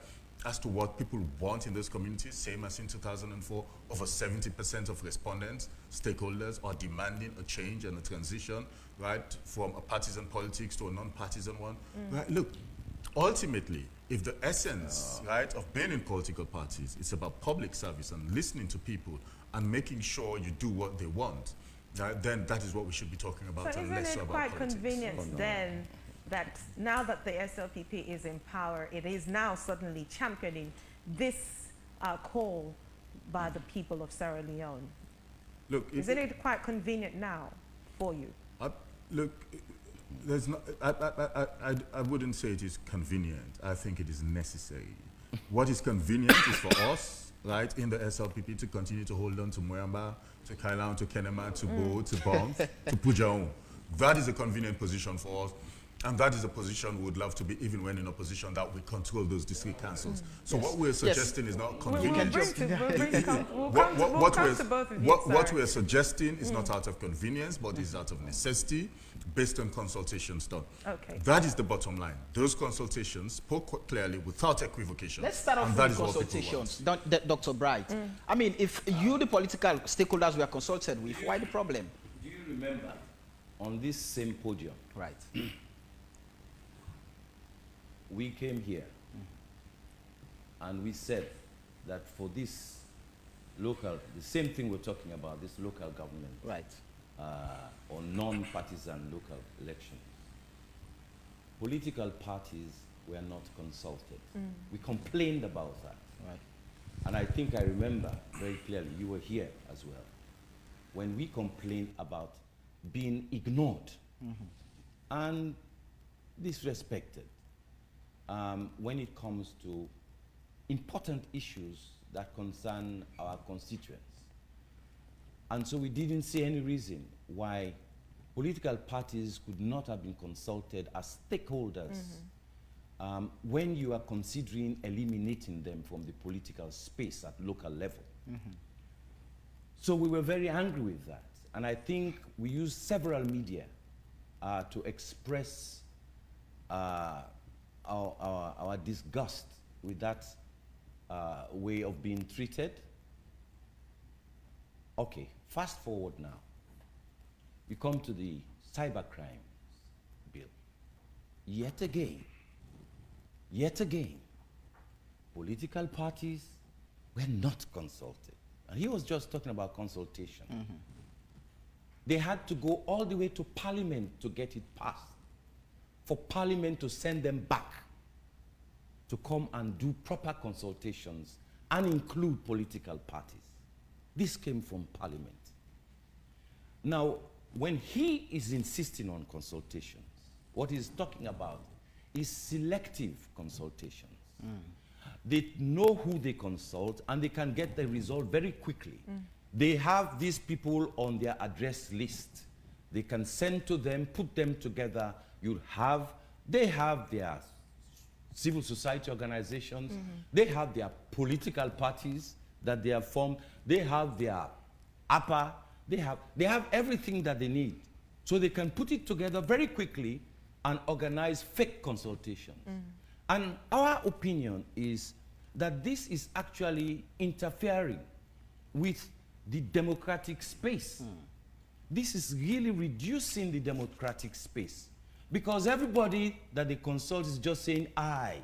as to what people want in those communities, same as in 2004. Over 70% of respondents, stakeholders, are demanding a change and a transition, right, from a partisan politics to a non-partisan one. Right? Look, ultimately, if the essence, right, of being in political parties is about public service and listening to people and making sure you do what they want, then that is what we should be talking about, so and less so isn't it about quite politics. convenient then that now that the SLPP is in power, it is now suddenly championing this call by the people of Sierra Leone? Look, isn't it quite convenient now for you? Look, there's not, I wouldn't say it is convenient. I think it is necessary. What is convenient is for us, right, in the SLPP to continue to hold on to Moyamba, to Kailan, to Kenema, to Bo, to Bongs, to Pujaon. That is a convenient position for us. And that is a position we would love to be, even when in opposition, that we control those district councils. So what we're suggesting is not convenient. What we're suggesting is not out of convenience, but is out of necessity, based on consultations done. Okay. That is the bottom line. Those consultations spoke clearly, without equivocation. Let's start off with the consultations, Dr. Bright. I mean, if you, the political stakeholders, were consulted with, why the problem? Do you remember on this same podium? Right. We came here and we said that for this local, the same thing we're talking about, this local government, right, or non-partisan local elections, political parties were not consulted. We complained about that. Right. And I think I remember very clearly, you were here as well, when we complained about being ignored and disrespected when it comes to important issues that concern our constituents. And so we didn't see any reason why political parties could not have been consulted as stakeholders when you are considering eliminating them from the political space at local level. So we were very angry with that. And I think we used several media to express our disgust with that way of being treated. Okay, fast forward now. We come to the cybercrime bill. Yet again, political parties were not consulted. And he was just talking about consultation. They had to go all the way to Parliament to get it passed, for Parliament to send them back to come and do proper consultations and include political parties. This came from Parliament. Now, when he is insisting on consultations, what he's talking about is selective consultations. They know who they consult and they can get the result very quickly. They have these people on their address list. They can send to them, put them together. They have their civil society organizations. They have their political parties that they have formed. They have their APA. They have everything that they need. So they can put it together very quickly and organize fake consultations. And our opinion is that this is actually interfering with the democratic space. This is really reducing the democratic space, Because everybody that they consult is just saying aye.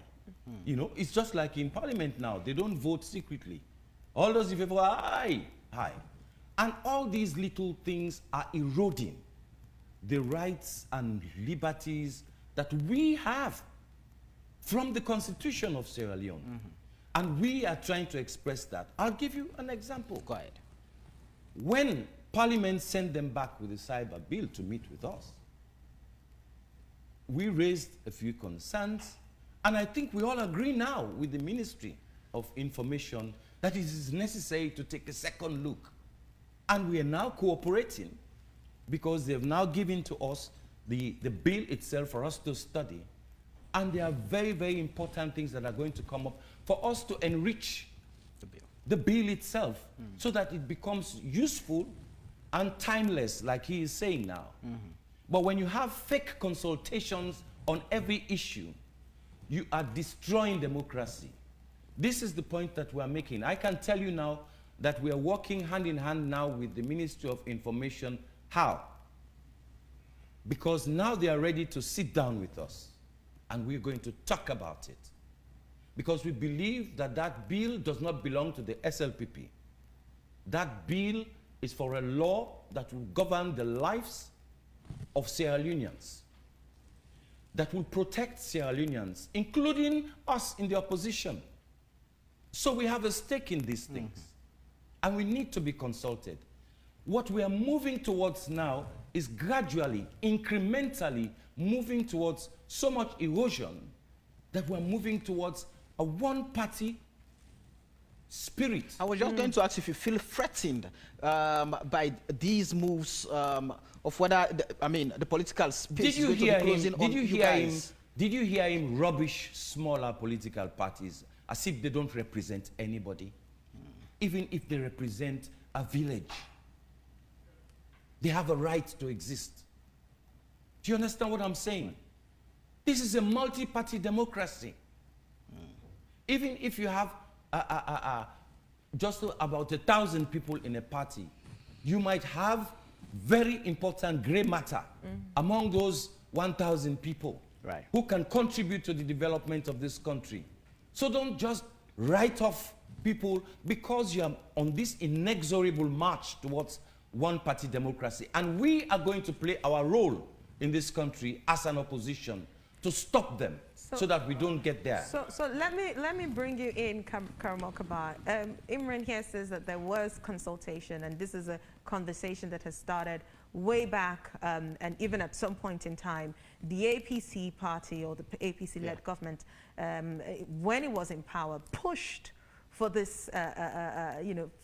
You know, it's just like in Parliament now. They don't vote secretly. All those in favor are aye, aye. And all these little things are eroding the rights and liberties that we have from the Constitution of Sierra Leone. And we are trying to express that. I'll give you an example. Go ahead. When Parliament sent them back with the cyber bill to meet with us, we raised a few concerns, and I think we all agree now with the Ministry of Information that it is necessary to take a second look. And we are now cooperating because they've now given to us the bill itself for us to study. And there are very, very important things that are going to come up for us to enrich the bill itself so that it becomes useful and timeless, like he is saying now. But when you have fake consultations on every issue, you are destroying democracy. This is the point that we are making. I can tell you now that we are working hand in hand now with the Ministry of Information. How? Because now they are ready to sit down with us and we're going to talk about it. Because we believe that that bill does not belong to the SLPP. That bill is for a law that will govern the lives of Sierra Leoneans, that will protect Sierra Leoneans, including us in the opposition. So we have a stake in these things, and we need to be consulted. What we are moving towards now is gradually, incrementally moving towards so much erosion that we're moving towards a one-party spirit. I was just going to ask if you feel threatened by these moves of whether, the political space is going to be closing on you guys. Did you hear him rubbish smaller political parties as if they don't represent anybody? Even if they represent a village, they have a right to exist. Do you understand what I'm saying? This is a multi-party democracy. Even if you have just about 1,000 people in a party, you might have very important gray matter among those 1,000 people who can contribute to the development of this country. So don't just write off people because you are on this inexorable march towards one-party democracy. And we are going to play our role in this country as an opposition to stop them so that we don't get there. So let me bring you in, Karamokaba. Imran here says that there was consultation, and this is a conversation that has started way back, and even at some point in time, the APC party or the APC-led government, when it was in power, pushed for this,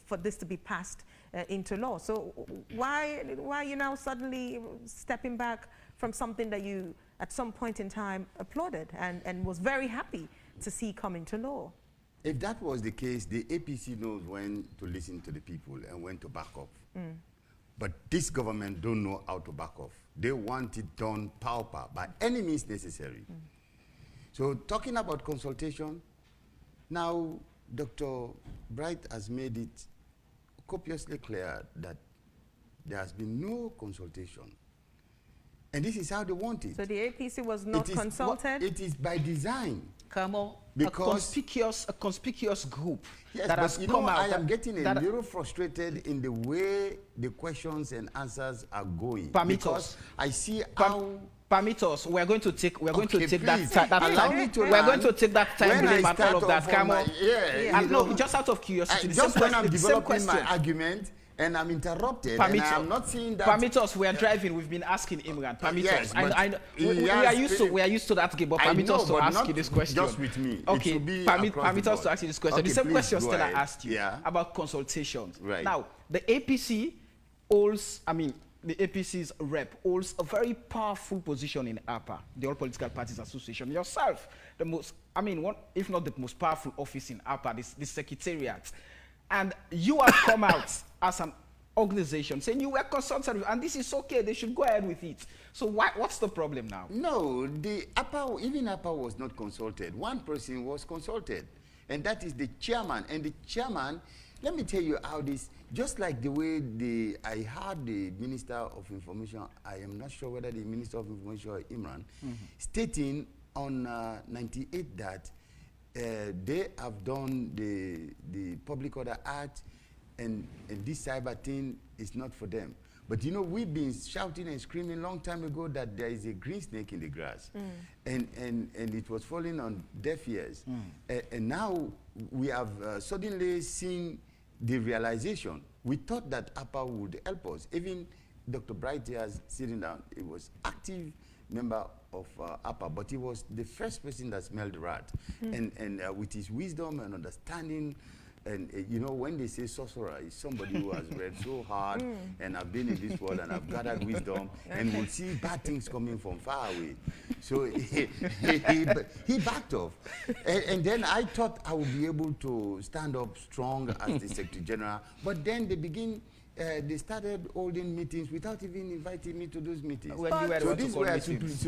for this to be passed into law. So why are you now suddenly stepping back from something that you, at some point in time, applauded and was very happy to see come into law? If that was the case, the APC knows when to listen to the people and when to back off. But this government don't know how to back off. They want it done power by any means necessary. So talking about consultation, now Dr. Bright has made it copiously clear that there has been no consultation. And this is how they want it. So the APC was not consulted? It is by design. Because a conspicuous group that has come out. I am getting a little frustrated in the way the questions and answers are going. Because I see how. Permit us. We're going to take that time frame and all of that. No, just out of curiosity. Just when I'm developing my argument, and I'm interrupted, and I'm not seeing that. Permit us, we are driving, we've been asking Imran. Permit us. We are used to that game, but permit us to ask you this question. Just with me. Okay, permit us to ask you this question. The same question Stella asked you about consultations. Right. Now, the APC holds, the APC's rep holds a very powerful position in APA, the All Political Parties Association. Yourself, the most, one, if not the most powerful office in APA, the secretariat. And you have come out as an organization saying you were consulted, and this is okay, they should go ahead with it. So what's the problem now? No, even APA was not consulted. One person was consulted, and that is the chairman. And the chairman let me tell you how this, just like the way I heard the Minister of Information, I am not sure whether the Minister of Information or Imran, stating on 98 that they have done the Public Order Act, and this cyber thing is not for them. But you know, we've been shouting and screaming long time ago that there is a green snake in the grass, and it was falling on deaf ears. And now we have suddenly seen the realization. We thought that APA would help us. Even Dr. Bright here sitting down, he was active member of APA, but he was the first person that smelled the rat. And with his wisdom and understanding, and you know, when they say sorcerer is somebody who has read so hard and have been in this world and have gathered wisdom and will see bad things coming from far away. So he backed off. And then I thought I would be able to stand up strong as the Secretary General, but then they started holding meetings without even inviting me to those meetings. When you were to call meetings.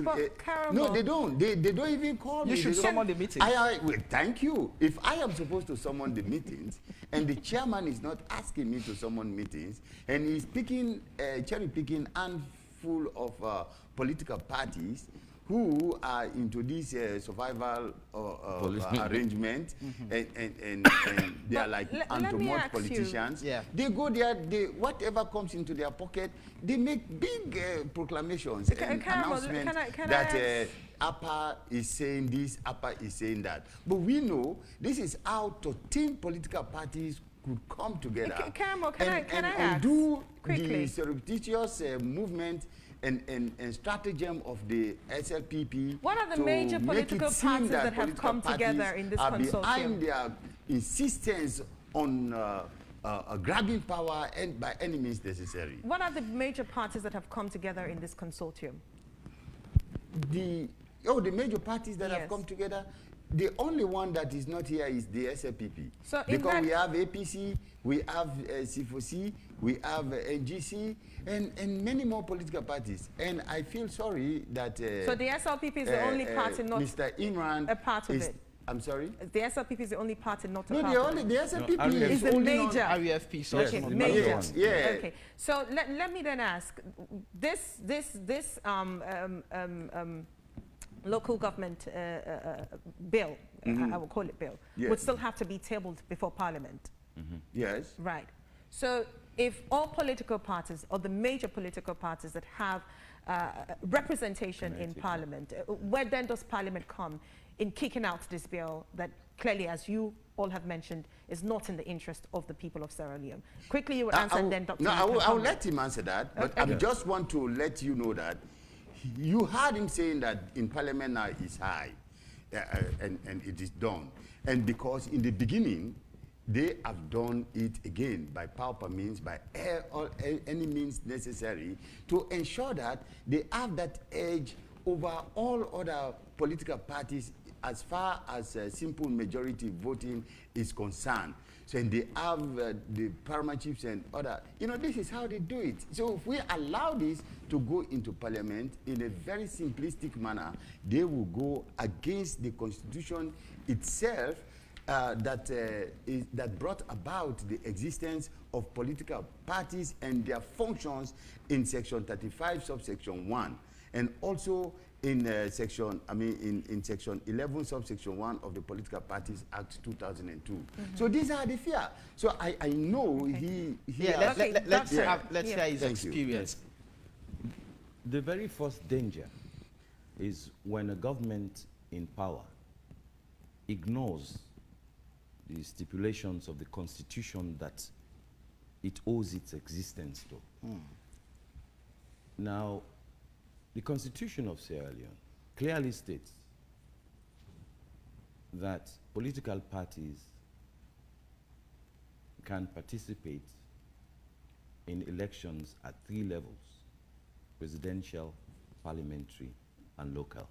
No, they don't. They don't even call me. You should summon the meetings. Well, thank you. If I am supposed to summon the meetings, and the chairman is not asking me to summon meetings, and he's picking, cherry-picking handful of political parties who are into this survival arrangement, and they are like anti-mod politicians. They go there, whatever comes into their pocket, they make big proclamations and announcements that APA is saying this, APA is saying that. But we know this is how 13 political parties could come together and do the surreptitious movement and stratagem of the SLPP. What are the major political parties that have come together in this consortium? Behind their insistence on grabbing power and by any means necessary. What are the major parties that have come together in this consortium? The major parties that have come together, the only one that is not here is the SLPP. So because we have APC, we have C4C, we have NGC, and many more political parties. And I feel sorry that... so the SLPP is the only party not Mr. Imran a part of it? I'm sorry? The SLPP is the only party not a part of it? The SLPP is the major. RUFP, sorry. Okay, major. Yeah. Okay, so let me then ask, this local government bill, I will call it bill, would still have to be tabled before Parliament. Yes. Right. So if all political parties, or the major political parties that have representation in Parliament, where then does Parliament come in kicking out this bill that clearly, as you all have mentioned, is not in the interest of the people of Sierra Leone? Quickly, you will answer, and then Dr. No, I will let him answer that, but I just want to let you know that you heard him saying that in Parliament now is high, and it is done. And because in the beginning, they have done it again by power means, by any means necessary to ensure that they have that edge over all other political parties as far as simple majority voting is concerned. So and they have the paramount chiefs and other, this is how they do it. So if we allow this to go into Parliament in a very simplistic manner, they will go against the Constitution itself, that brought about the existence of political parties and their functions in Section 35, subsection 1, and also in Section 11, subsection 1 of the Political Parties Act 2002. So these are the fear. So I know let's hear his experience. The very first danger is when a government in power ignores the stipulations of the Constitution that it owes its existence to. Now, the Constitution of Sierra Leone clearly states that political parties can participate in elections at 3 levels: presidential, parliamentary, and local.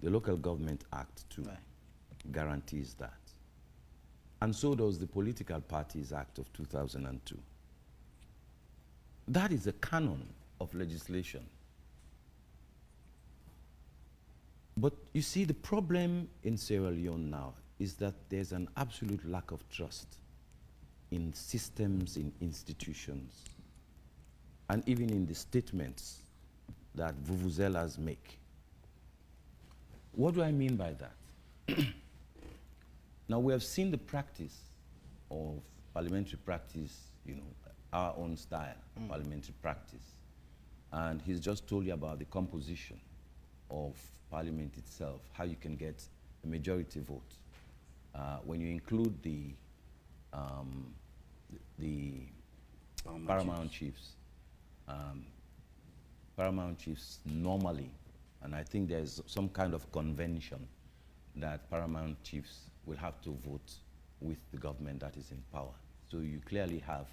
The Local Government Act, too, guarantees that. And so does the Political Parties Act of 2002. That is a canon of legislation. But you see, the problem in Sierra Leone now is that there's an absolute lack of trust in systems, in institutions, and even in the statements that vuvuzelas make. What do I mean by that? Now, we have seen the practice of parliamentary practice, you know, our own style, parliamentary practice. And he's just told you about the composition of parliament itself, how you can get a majority vote. When you include the paramount chiefs. Paramount chiefs normally, and I think there's some kind of convention that paramount chiefs will have to vote with the government that is in power. So you clearly have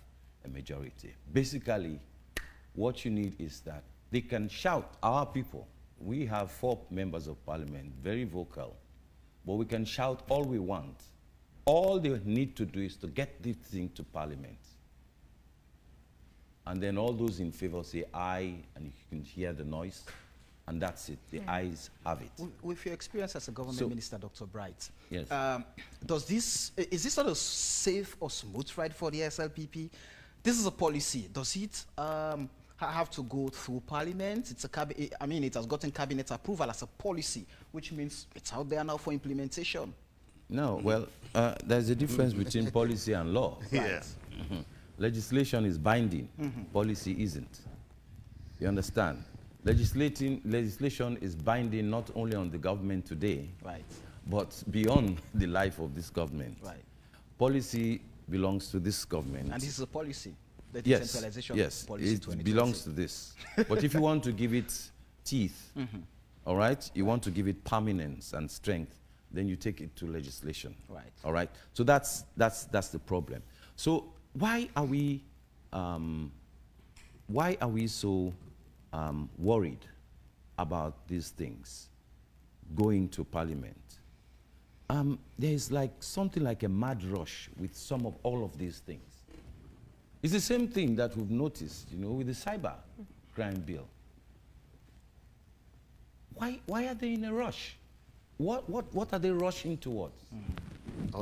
a majority. Basically, what you need is that they can shout, our people. We have 4 members of parliament, very vocal, but we can shout all we want. All they need to do is to get this thing to parliament. And then all those in favor say aye, and you can hear the noise, and that's it. The ayes have it. With your experience as a government minister, Dr. Bright, yes. Is this not a safe or smooth ride for the SLPP? This is a policy. Does it have to go through parliament? It's a it has gotten cabinet approval as a policy, which means it's out there now for implementation. No, well, there's a difference between policy and law. Yeah. Legislation is binding, policy isn't. You understand? Legislation is binding not only on the government today, but beyond the life of this government. Policy belongs to this government. And this is a policy, the yes, decentralization yes, policy. It belongs to this. But if you want to give it teeth, all right, you want to give it permanence and strength, then you take it to legislation. All right. So that's the problem. So why are we so worried about these things going to parliament? There is like something like a mad rush with some of all of these things. It's the same thing that we've noticed, you know, with the cyber crime bill. Why are they in a rush? What are they rushing towards?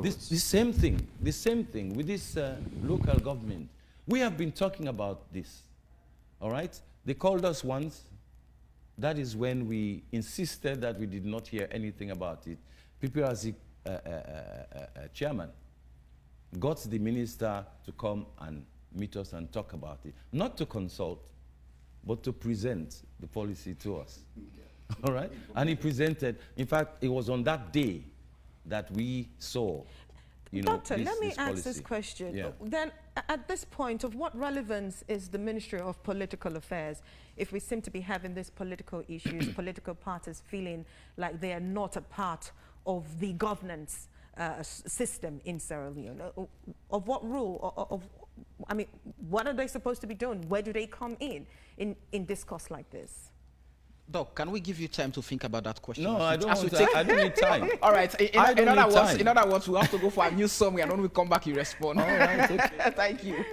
The same thing with this local government. We have been talking about this, all right? They called us once. That is when we insisted that we did not hear anything about it. People as the chairman got the minister to come and meet us and talk about it. Not to consult, but to present the policy to us. All right? And he presented, in fact, it was on that day that we saw, you know, Doctor, let me ask this question. Yeah. Then, at this point, of what relevance is the Ministry of Political Affairs if we seem to be having these political issues, political parties feeling like they are not a part of the governance system in Sierra Leone? Of what rule? I mean, what are they supposed to be doing? Where do they come in discourse like this? Doc, can we give you time to think about that question? No, I don't need time. All right. In other words, we have to go for a news summary, and when we come back, you respond. All right, okay. Thank you.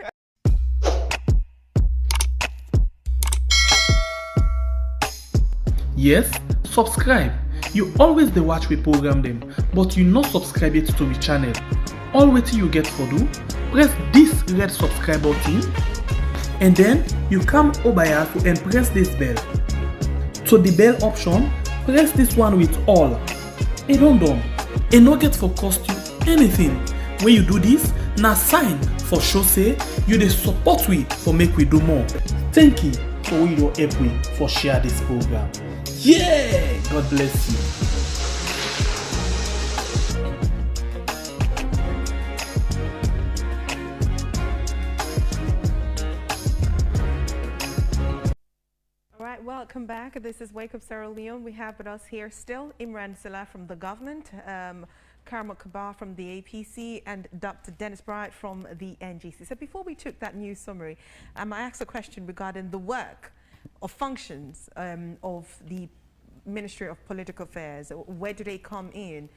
Yes, subscribe. You always dey watch we program them, but you not subscribe yet to the channel. All wetin you get for do, press this red subscribe button, and then you come over here and press this bell. To the bell option, press this one with all. It don't done. It no get for cost you anything. When you do this, na sign for show say you dey support we for make we do more. Thank you for we don help we for share this program. Yeah, God bless you. Welcome back. This is Wake Up Sierra Leone. We have with us here still Imran Silla from the government, Karma Kabar from the APC, and Dr. Dennis Bright from the NGC. So before we took that news summary, I asked a question regarding the work or functions of the Ministry of Political Affairs. Where do they come in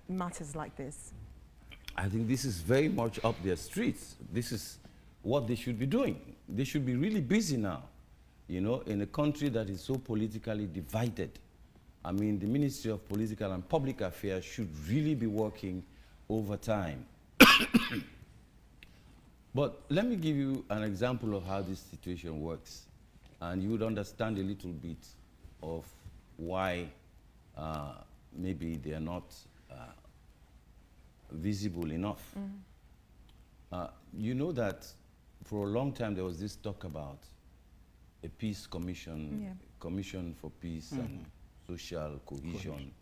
matters like this? I think this is very much up their streets. This is what they should be doing. They should be really busy now. You know, in a country that is so politically divided. I mean, the Ministry of Political and Public Affairs should really be working overtime But let me give you an example of how this situation works, and you would understand a little bit of why maybe they are not visible enough. You know that for a long time there was this talk about a peace commission, commission for peace and social cohesion.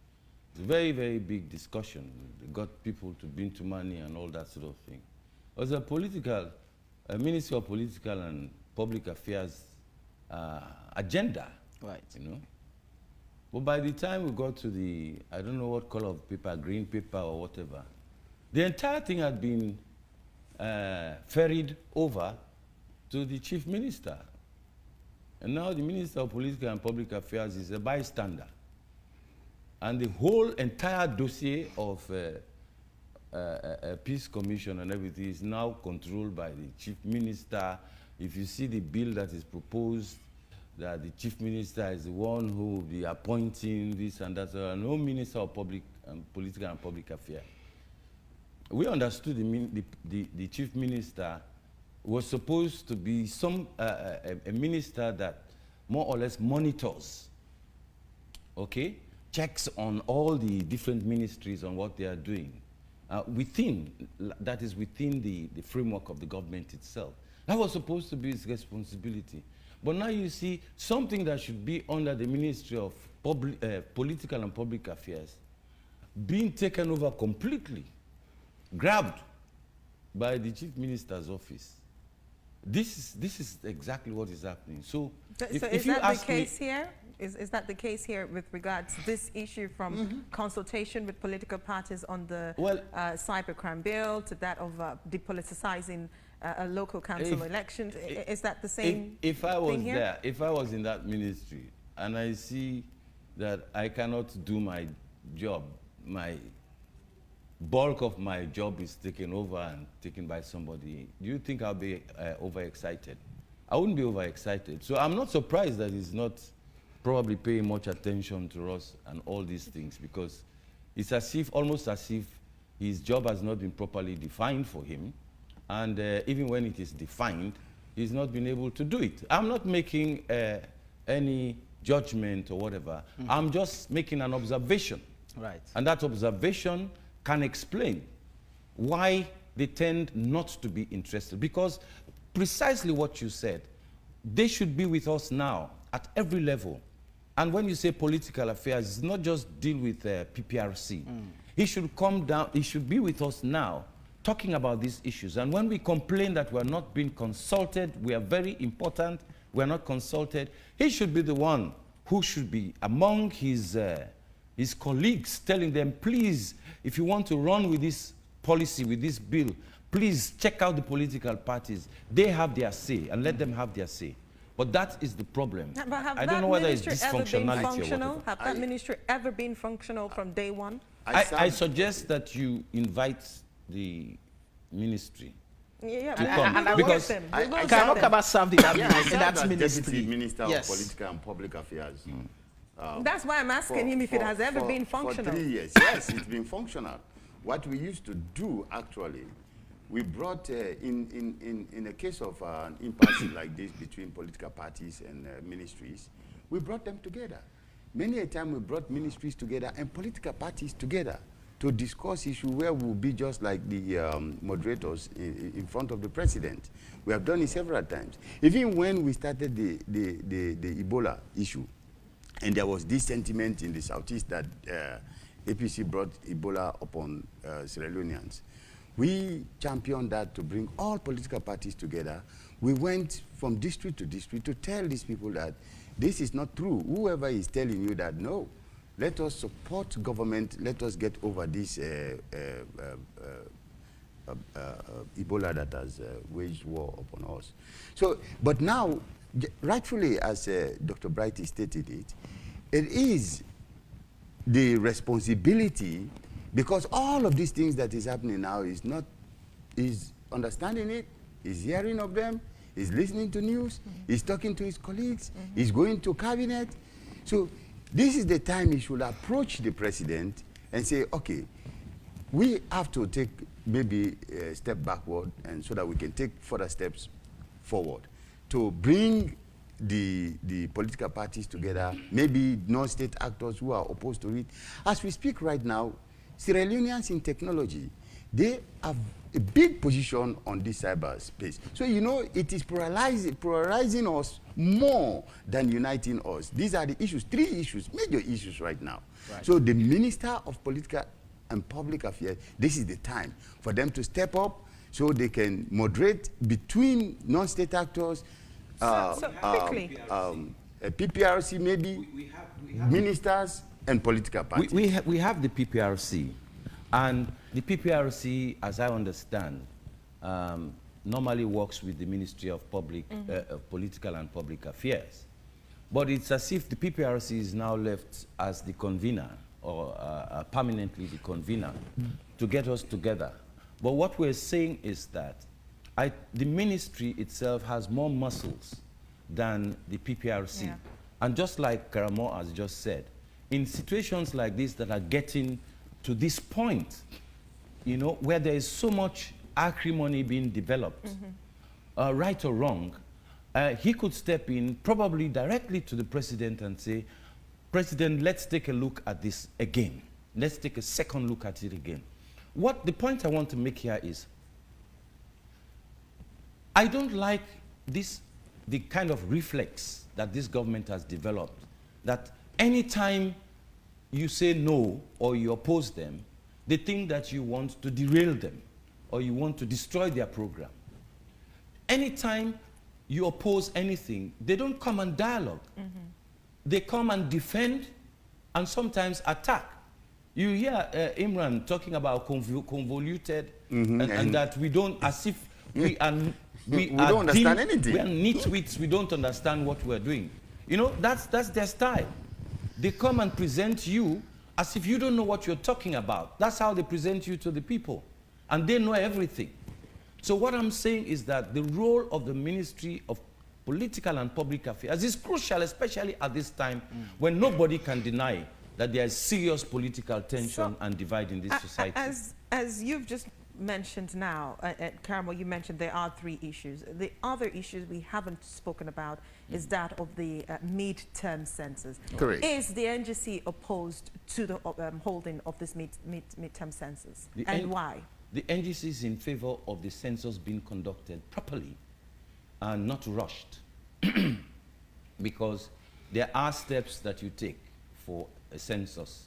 It's a very, very big discussion. They got people to bring to money and all that sort of thing. It was a Ministry of Political and Public Affairs agenda, right? You know. But by the time we got to the, I don't know what color of paper, green paper or whatever, the entire thing had been ferried over to the chief minister. And now the Minister of Political and Public Affairs is a bystander. And the whole entire dossier of a peace commission and everything is now controlled by the chief minister. If you see the bill that is proposed, that the chief minister is the one who will be appointing this and that, no Minister of Political and Public Affairs. We understood the chief minister was supposed to be a minister that more or less monitors, okay, checks on all the different ministries on what they are doing, that is within the framework of the government itself. That was supposed to be his responsibility. But now you see something that should be under the Ministry of Political and Public Affairs being taken over completely, grabbed by the chief minister's office. This is exactly what is happening. So if you ask me, is that the case here with regards to this issue, from consultation with political parties on the cybercrime bill to that of depoliticizing a local council elections? Is that the same if I was thing here? there, if I was in that ministry and I see that I cannot do my job, my bulk of my job is taken over and taken by somebody, do you think I'll be overexcited? I wouldn't be overexcited. So I'm not surprised that he's not probably paying much attention to us and all these things, because it's as if, almost as if his job has not been properly defined for him, and even when it is defined, he's not been able to do it. I'm not making any judgment or whatever. I'm just making an observation. Right. And that observation can explain why they tend not to be interested. Because precisely what you said, they should be with us now at every level. And when you say political affairs, it's not just deal with PPRC. He should come down, he should be with us now, talking about these issues. And when we complain that we're not being consulted, we are very important, we're not consulted, he should be the one who should be among his colleagues, telling them, please, if you want to run with this policy, with this bill, please check out the political parties. They have their say, and let them have their say. But that is the problem. I don't know whether it's dysfunctionality or whatever. Have that ministry ever been functional from day one? I suggest that you invite the ministry to come. Because Kaba served in that ministry. Deputy Minister of Political and Public Affairs. That's why I'm asking him if it has ever been functional. For 3 years, yes, it's been functional. What we used to do, actually, we brought, in a case of an impasse like this between political parties and ministries, we brought them together. Many a time we brought ministries together and political parties together to discuss issues where we'll be just like the moderators in front of the president. We have done it several times. Even when we started the Ebola issue, and there was this sentiment in the Southeast that APC brought Ebola upon Sierra Leoneans, we championed that to bring all political parties together. We went from district to district to tell these people that this is not true. Whoever is telling you that, no, let us support government, let us get over this Ebola that has waged war upon us. So, but now, rightfully, as Dr. Brighty stated it, it is the responsibility, because all of these things that is happening now is understanding it, is hearing of them, is listening to news, is talking to his colleagues, is going to cabinet. So this is the time he should approach the president and say, okay, we have to take maybe a step backward, and so that we can take further steps forward to bring the political parties together, maybe non-state actors who are opposed to it. As we speak right now, Sierra Leoneans in technology, they have a big position on this cyberspace. So, you know, it is polarizing us more than uniting us. These are the issues, 3 issues, major issues right now. Right. So the Minister of Political and Public Affairs, this is the time for them to step up so they can moderate between non-state actors, PPRC maybe, we have ministers and political parties. We have the PPRC, and the PPRC, as I understand, normally works with the Ministry of Political and Public Affairs. But it's as if the PPRC is now left as the convener, or permanently the convener, to get us together. But what we're saying is that the ministry itself has more muscles than the PPRC. Yeah. And just like Karamo has just said, in situations like this that are getting to this point, you know, where there is so much acrimony being developed, right or wrong, he could step in probably directly to the president and say, President, let's take a look at this again. Let's take a second look at it again. The point I want to make here is, I don't like the kind of reflex that this government has developed, that anytime you say no or you oppose them, they think that you want to derail them or you want to destroy their program. Anytime you oppose anything, they don't come and dialogue. They come and defend and sometimes attack. You hear Imran talking about convoluted and that we don't, as if we don't understand anything. We are nitwits, we don't understand what we're doing. You know, that's their style. They come and present you as if you don't know what you're talking about. That's how they present you to the people. And they know everything. So what I'm saying is that the role of the Ministry of Political and Public Affairs is crucial, especially at this time when nobody can deny that there is serious political tension and divide in this society. As you've just mentioned now, Karamo, you mentioned there are 3 issues. The other issues we haven't spoken about is that of the mid-term census. Correct. Is the NGC opposed to the holding of this mid-term census? And why? The NGC is in favor of the census being conducted properly and not rushed. Because there are steps that you take for a census.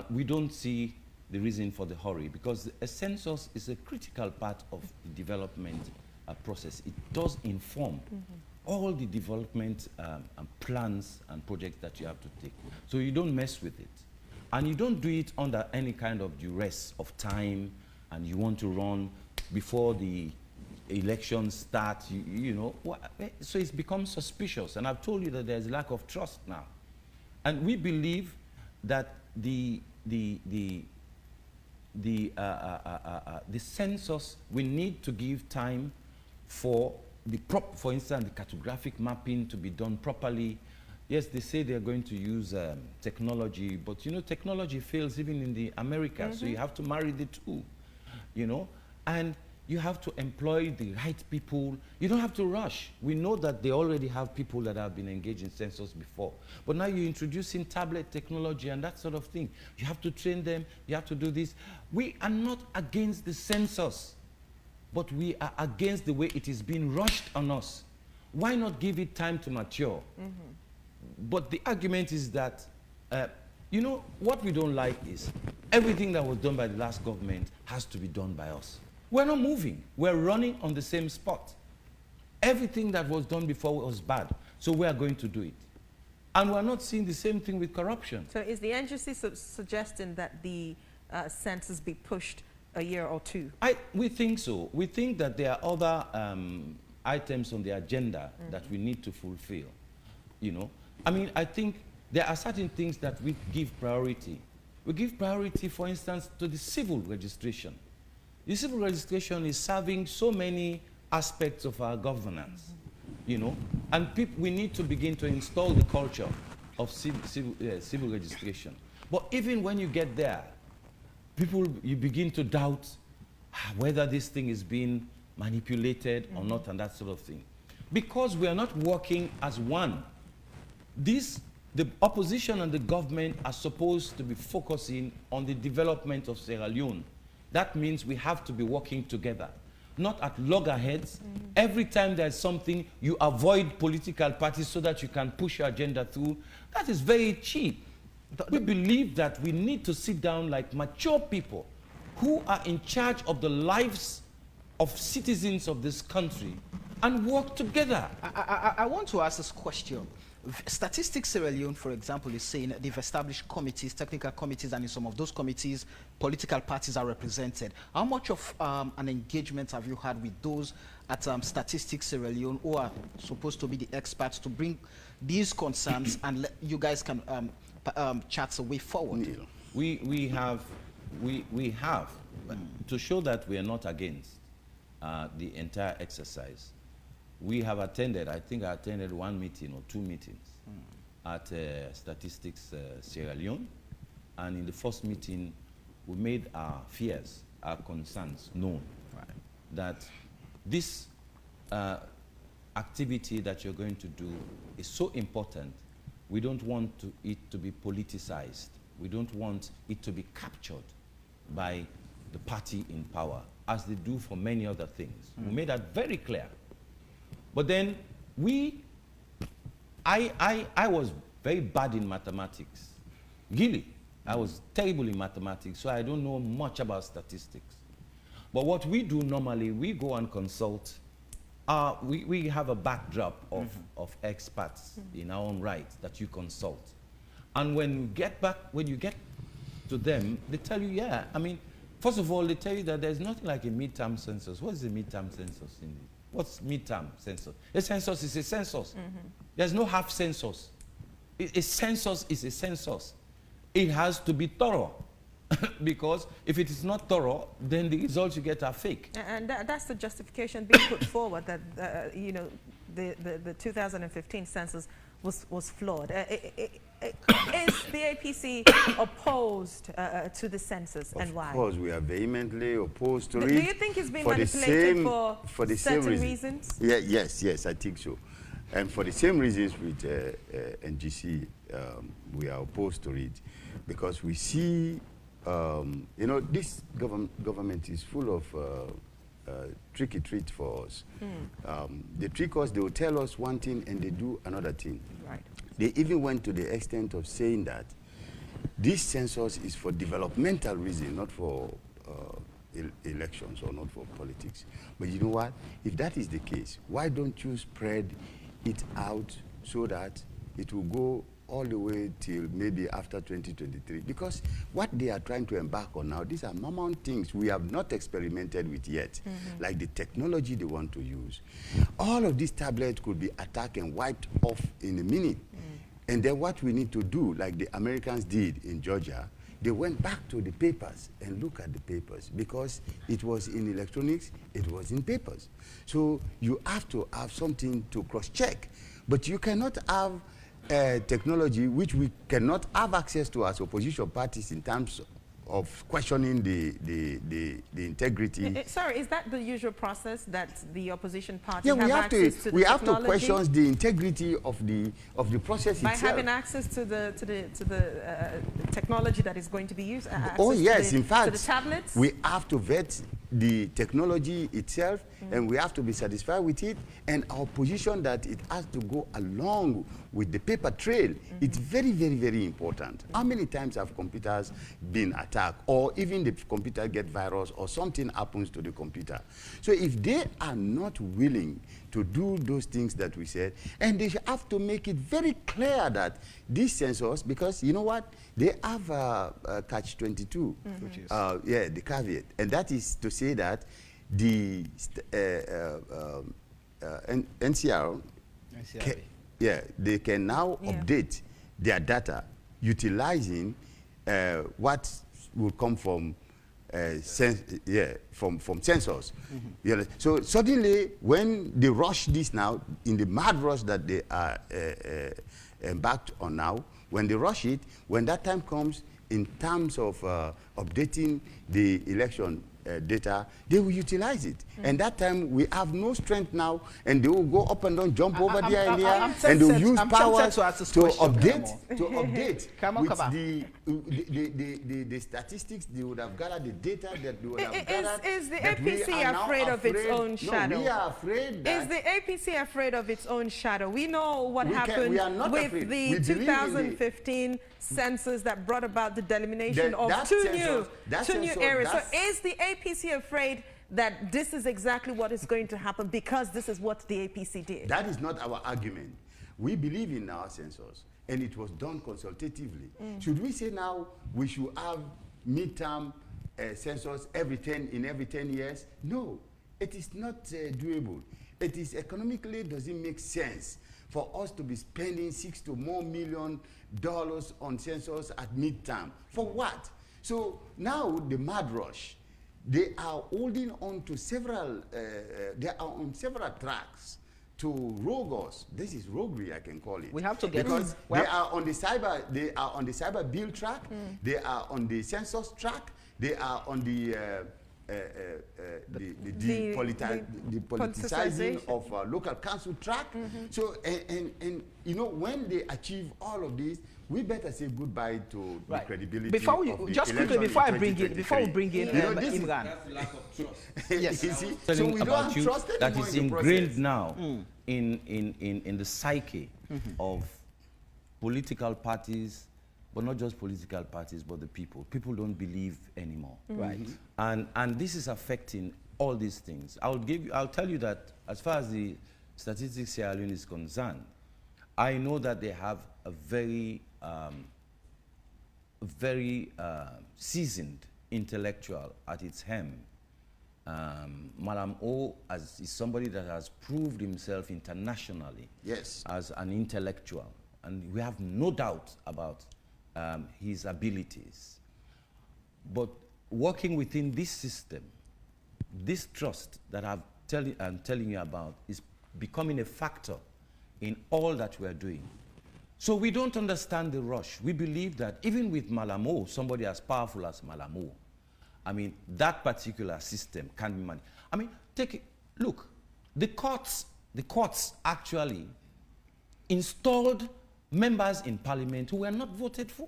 We don't see the reason for the hurry, because a census is a critical part of the development process. It does inform all the development plans and projects that you have to take. So you don't mess with it. And you don't do it under any kind of duress of time, and you want to run before the elections start, you know. So it's become suspicious. And I've told you that there's lack of trust now. And we believe that the census, we need to give time for for instance, the cartographic mapping to be done properly. Yes, they say they're going to use technology, but you know, technology fails even in the Americas, so you have to marry the two, you know, and you have to employ the right people. You don't have to rush. We know that they already have people that have been engaged in census before, but now you're introducing tablet technology and that sort of thing. You have to train them, you have to do this. We are not against the census, but we are against the way it is being rushed on us. Why not give it time to mature? But the argument is that, you know, what we don't like is everything that was done by the last government has to be done by us. We're not moving. We're running on the same spot. Everything that was done before was bad, so we are going to do it. And we're not seeing the same thing with corruption. So is the NGC suggesting that the census be pushed a year or 2? We think so. We think that there are other items on the agenda that we need to fulfill, you know. I mean, I think there are certain things that we give priority. We give priority, for instance, to the civil registration. The civil registration is serving so many aspects of our governance, you know, and we need to begin to install the culture of civil registration. But even when you get there, you begin to doubt whether this thing is being manipulated or not and that sort of thing. Because we are not working as one. The opposition and the government are supposed to be focusing on the development of Sierra Leone. That means we have to be working together, not at loggerheads. Every time there's something, you avoid political parties so that you can push your agenda through. That is very cheap. We believe that we need to sit down like mature people who are in charge of the lives of citizens of this country and work together. I want to ask this question. Statistics Sierra Leone, for example, is saying that they've established committees, technical committees, and in some of those committees, political parties are represented. How much of an engagement have you had with those at Statistics Sierra Leone who are supposed to be the experts to bring these concerns and you guys can chart a way forward? We have, to show that we are not against the entire exercise, we have attended, I think I attended 1 meeting or 2 meetings at Statistics Sierra Leone. And in the first meeting, we made our fears, our concerns known. Right. That this activity that you're going to do is so important. We don't want it to be politicized. We don't want it to be captured by the party in power, as they do for many other things. We made that very clear. But then I was very bad in mathematics. Really, I was terrible in mathematics, so I don't know much about statistics. But what we do normally, we go and consult. We have a backdrop of experts in our own right that you consult. And when you get to them, they tell you, yeah, I mean, first of all, they tell you that there's nothing like a midterm census. What is a midterm census indeed? What's midterm census? A census is a census. There's no half census. A census is a census. It has to be thorough. Because if it is not thorough, then the results you get are fake. And that's the justification being put forward, that you know, the 2015 census was flawed. Is the APC opposed to the census, and why? Of course, we are vehemently opposed to it. Do you think it's been manipulated for certain reasons? Yeah, yes, I think so. And for the same reasons with NGC, we are opposed to it, because we see, you know, this government is full of tricky treats for us. They trick us, they will tell us one thing and they do another thing. Right. They even went to the extent of saying that this census is for developmental reasons, not for elections or not for politics. But you know what? If that is the case, why don't you spread it out so that it will go all the way till maybe after 2023? Because what they are trying to embark on now, these are mammoth things we have not experimented with yet, like the technology they want to use. All of these tablets could be attacked and wiped off in a minute. And then what we need to do, like the Americans did in Georgia, they went back to the papers and look at the papers, because it was in electronics, it was in papers. So you have to have something to cross-check. But you cannot have technology which we cannot have access to as opposition parties in terms of questioning the integrity. Sorry, is that the usual process that the opposition parties have access to the technology? We have to question the integrity of the process by itself. By having access to the technology that is going to be used. Oh yes, in fact, to the tablets. We have to vet the technology itself, and we have to be satisfied with it, and our position that it has to go along with the paper trail. It's very, very, very important. How many times have computers been attacked, or even the computer get virus or something happens to the computer? So if they are not willing to do those things that we said, and they have to make it very clear that this census, because you know what, they have a catch-22, which is the caveat, and that is to say that the NCR, they can now update their data what will come from from census. So suddenly, when they rush this now, in the mad rush that they are embarked on now, when they rush it, when that time comes, in terms of updating the election data, they will utilize it. And that time, we have no strength now, and they will go up and down, jump over there and there, and they will use powers to update with the statistics. They would have gathered the data that they would have gathered. Is the APC afraid of its own shadow? No, we are afraid that... Is the APC afraid of its own shadow? We know what happened with the 2015 census that brought about the delimitation of two new areas. So is the APC afraid that this is exactly what is going to happen because this is what the APC did? That is not our argument. We believe in our census, and it was done consultatively. Should we say now we should have midterm census every 10 years? No, it is not doable. It is economically doesn't make sense for us to be spending $6 million on census at midterm. For what? So now the mad rush, they are holding on to several, they are on several tracks to rogue us. This is roguery, I can call it. We have to get because they are on the cyber bill track, they are on the census track, they are on the politicizing of local council track. So, and you know, when they achieve all of this, we better say goodbye to the credibility. Before we just quickly, before we bring in Imran. That's the lack of trust. Yes. You see? So we don't about have you trust that is in the ingrained process. now in the psyche of political parties, but not just political parties, but the people. People don't believe anymore. Right. And this is affecting all these things. I'll tell you that as far as the Statistics Sierra Leone is concerned, I know that they have a very seasoned intellectual at its helm. Malam O is somebody that has proved himself internationally as an intellectual, and we have no doubt about his abilities. But working within this system, this trust that I'm telling you about is becoming a factor in all that we are doing. So we don't understand the rush. We believe that even with Malamo, somebody as powerful as Malamo, I mean, that particular system can be managed. I mean, look, the courts actually installed members in parliament who were not voted for.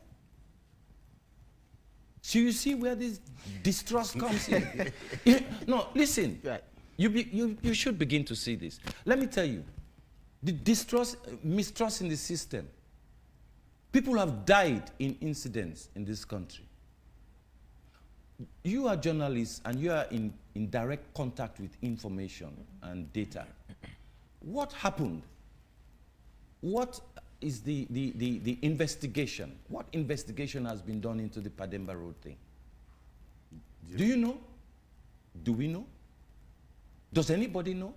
So you see where this distrust comes in. No, listen, you should begin to see this. Let me tell you, the mistrust in the system. People have died in incidents in this country. You are journalists and you are in direct contact with information and data. What happened? What is the investigation? What investigation has been done into the Pademba Road thing? Do you know? Do we know? Does anybody know?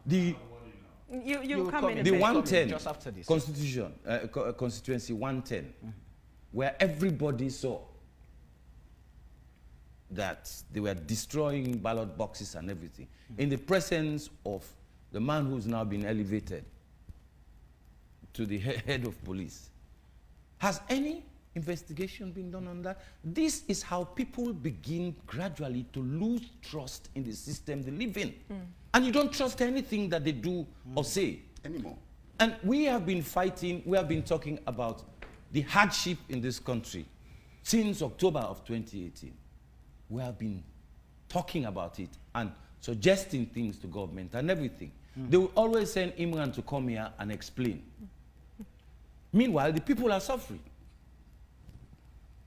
You come in the 110 just after this. constituency 110, where everybody saw that they were destroying ballot boxes and everything, in the presence of the man who's now been elevated to the head of police. Has any investigation been done on that? This is how people begin gradually to lose trust in the system they live in. And you don't trust anything that they do or say anymore. And we have been fighting, we have been talking about the hardship in this country since October of 2018. We have been talking about it and suggesting things to government and everything. They will always send Imran to come here and explain. Meanwhile, the people are suffering.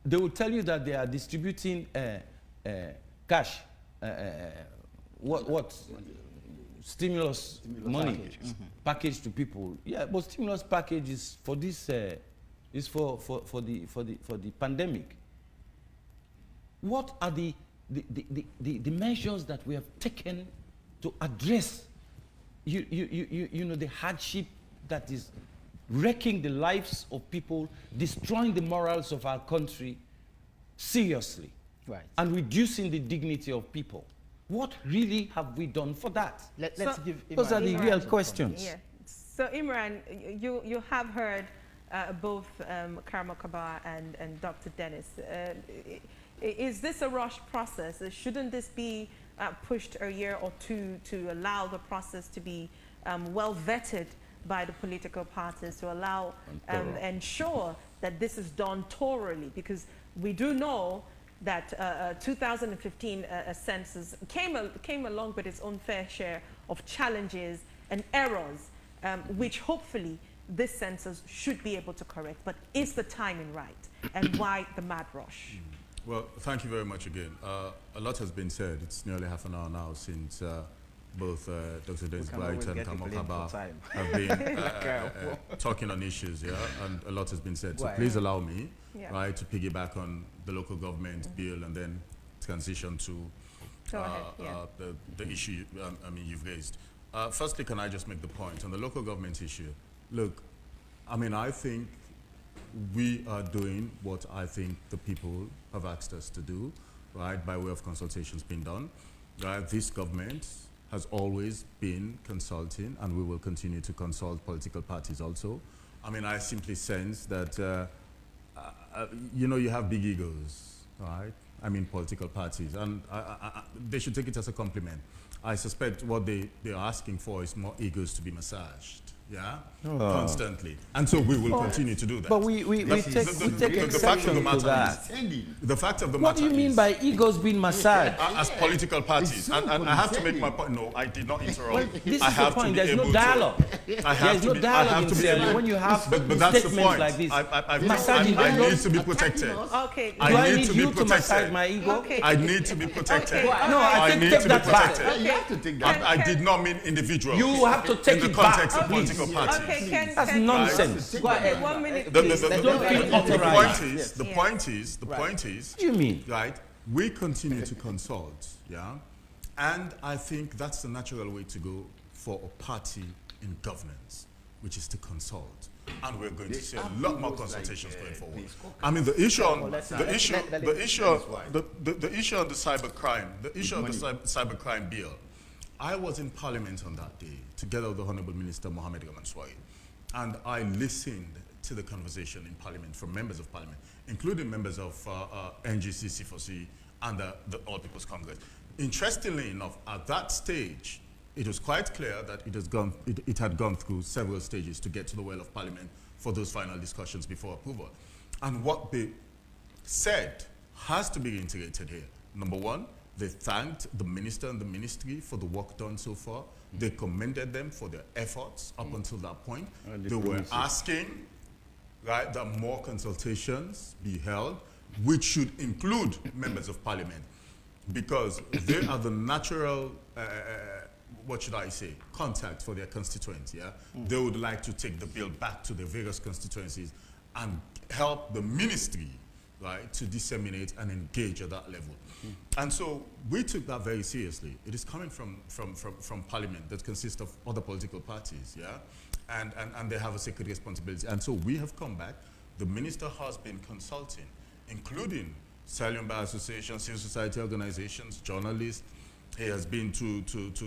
They will tell you that they are distributing cash, stimulus money package to people. Yeah, but stimulus package is for this is for the pandemic. What are the measures that we have taken to address you know, the hardship that is wrecking the lives of people, destroying the morals of our country seriously, and reducing the dignity of people? What really have we done for that? Let's give those are the real questions. Yeah. So Imran, you have heard both Karma Kabar and Dr. Dennis. Is this a rushed process? Shouldn't this be pushed a year or two to allow the process to be well vetted by the political parties, to allow ensure that this is done thoroughly? Because we do know that 2015 census came along with its own fair share of challenges and errors, which hopefully this census should be able to correct. But is the timing right? And why the mad rush? Well, thank you very much again. A lot has been said. It's nearly half an hour now since both Dr. Dennis Bright and Kamokaba have been talking on issues, yeah, and a lot has been said. So please allow me, right, to piggyback on the local government bill and then transition to the issue I mean you've raised. Firstly, can I just make the point on the local government issue? Look, I mean, I think we are doing what I think the people have asked us to do, right, by way of consultations being done. This government has always been consulting, and we will continue to consult political parties also. I mean, I simply sense that, you know, you have big egos, right? I mean, political parties, and they should take it as a compliment. I suspect what they're asking for is more egos to be massaged. Yeah, constantly, and so we will continue to do that. But we take exception to that. The fact of the matter. What do you mean by egos being massaged? As political parties, and I have to make my point. No, I did not interrupt. This is the point. There's no dialogue. There's no dialogue in Sierra when you have statements like this. I need to be protected. Okay. I need to be protected. Massage my ego? Okay. I need to be protected. No, I take that back. I did not mean individuals. You have to take it back. Of political parties. Okay, that's nonsense. Go ahead. 1 minute, The point is, what do you mean? Right, we continue to consult, yeah, and I think that's the natural way to go for a party in governance, which is to consult. And we're going to see a lot more consultations going forward. I mean, the issue on the issue on the cybercrime bill. I was in Parliament on that day, together with the Honourable Minister Mohamed Ramanswai, and I listened to the conversation in Parliament from members of Parliament, including members of NGC, C4C, and the All People's Congress. Interestingly enough, at that stage, it was quite clear that it had gone through several stages to get to the well of Parliament for those final discussions before approval. And what they said has to be reiterated here. Number one, they thanked the minister and the ministry for the work done so far. They commended them for their efforts up until that point. They were asking, right, that more consultations be held, which should include members of Parliament, because they are the natural, what should I say, contact for their constituents. Yeah, they would like to take the bill back to their various constituencies and help the ministry, right, to disseminate and engage at that level. And so we took that very seriously. It is coming from Parliament that consists of other political parties, yeah? And they have a sacred responsibility. And so we have come back. The minister has been consulting, including Salium Bar Association, civil society organizations, journalists. He has been to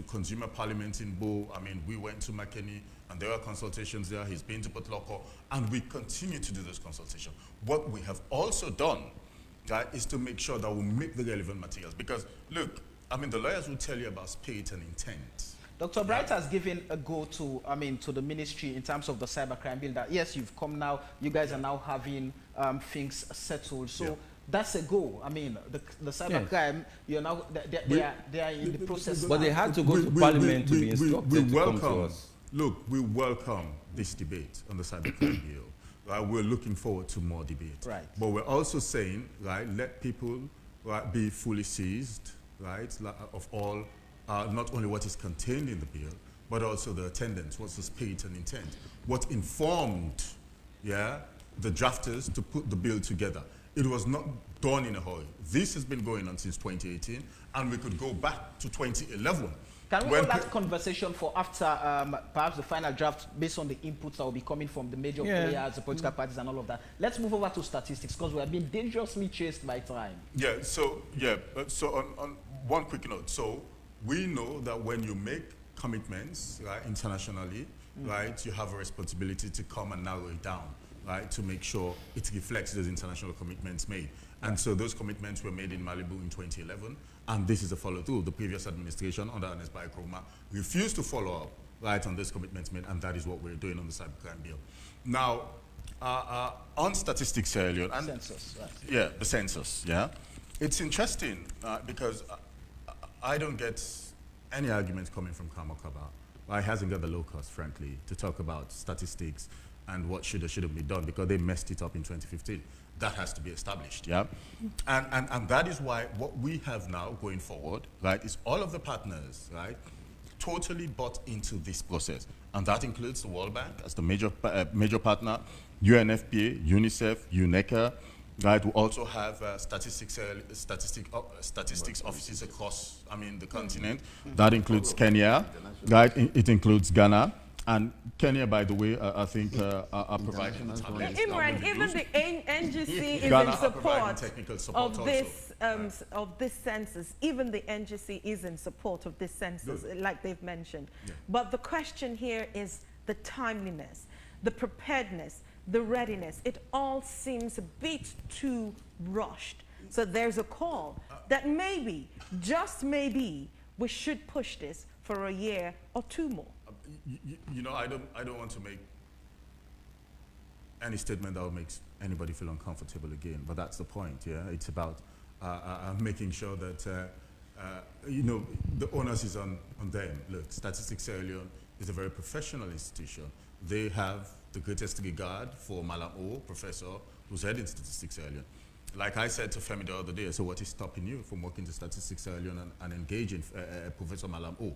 Consumer Parliament in Bo. I mean, we went to Makeni, and there were consultations there. He's been to Potloko, and we continue to do those consultations. What we have also done, right, is to make sure that we make the relevant materials. Because, look, I mean, the lawyers will tell you about spirit and intent. Dr. Bright has given a go to, to the ministry in terms of the cybercrime bill that, yes, you've come now, you guys are now having things settled. So that's a go. I mean, the cybercrime, you're now, they are in the process. But they had to go to Parliament to be instructed to come to us. Look, we welcome this debate on the cybercrime bill. Right, we're looking forward to more debate. Right. But we're also saying, right, let people be fully seized, right, of all, not only what is contained in the bill, but also the attendance, what's the spirit and intent, what informed, yeah, the drafters to put the bill together. It was not done in a hurry. This has been going on since 2018, and we could go back to 2011. Can we hold that conversation for after perhaps the final draft based on the inputs that will be coming from the major players, the political parties and all of that? Let's move over to statistics because we have been dangerously chased by time. Yeah, so on one quick note. So we know that when you make commitments, right, internationally, right, you have a responsibility to come and narrow it down right, to make sure it reflects those international commitments made. And so those commitments were made in Malibu in 2011, and this is a follow-through. The previous administration under Ernest Bai Koroma refused to follow up, right, on those commitments made, and that is what we're doing on the cybercrime bill. Now, on statistics earlier, and census, right. Yeah, the census, yeah. It's interesting because I don't get any arguments coming from Kamokaba. He hasn't got the locus, frankly, to talk about statistics and what should or shouldn't be done, because they messed it up in 2015. That has to be established, yeah? And that is why what we have now going forward, right, is all of the partners, right, totally bought into this process. And that includes the World Bank as the major partner, UNFPA, UNICEF, UNECA, right? We also have statistics offices across, the continent. That includes Kenya, right? It includes Ghana. And Kenya, by the way, I think are providing tablets. Imran, even the NGC is in support of this census. Even the NGC is in support of this census, like they've mentioned. Yeah. But the question here is the timeliness, the preparedness, the readiness. It all seems a bit too rushed. So there's a call that maybe, just maybe, we should push this for a year or two more. I don't want to make any statement that will make anybody feel uncomfortable again, but that's the point, yeah? It's about making sure that, the onus is on them. Look, Statistics Sierra Leone is a very professional institution. They have the greatest regard for Malam O, professor, who's heading Statistics Sierra Leone. Like I said to Femi the other day, so what is stopping you from working to Statistics Sierra Leone and engaging Professor Malam O?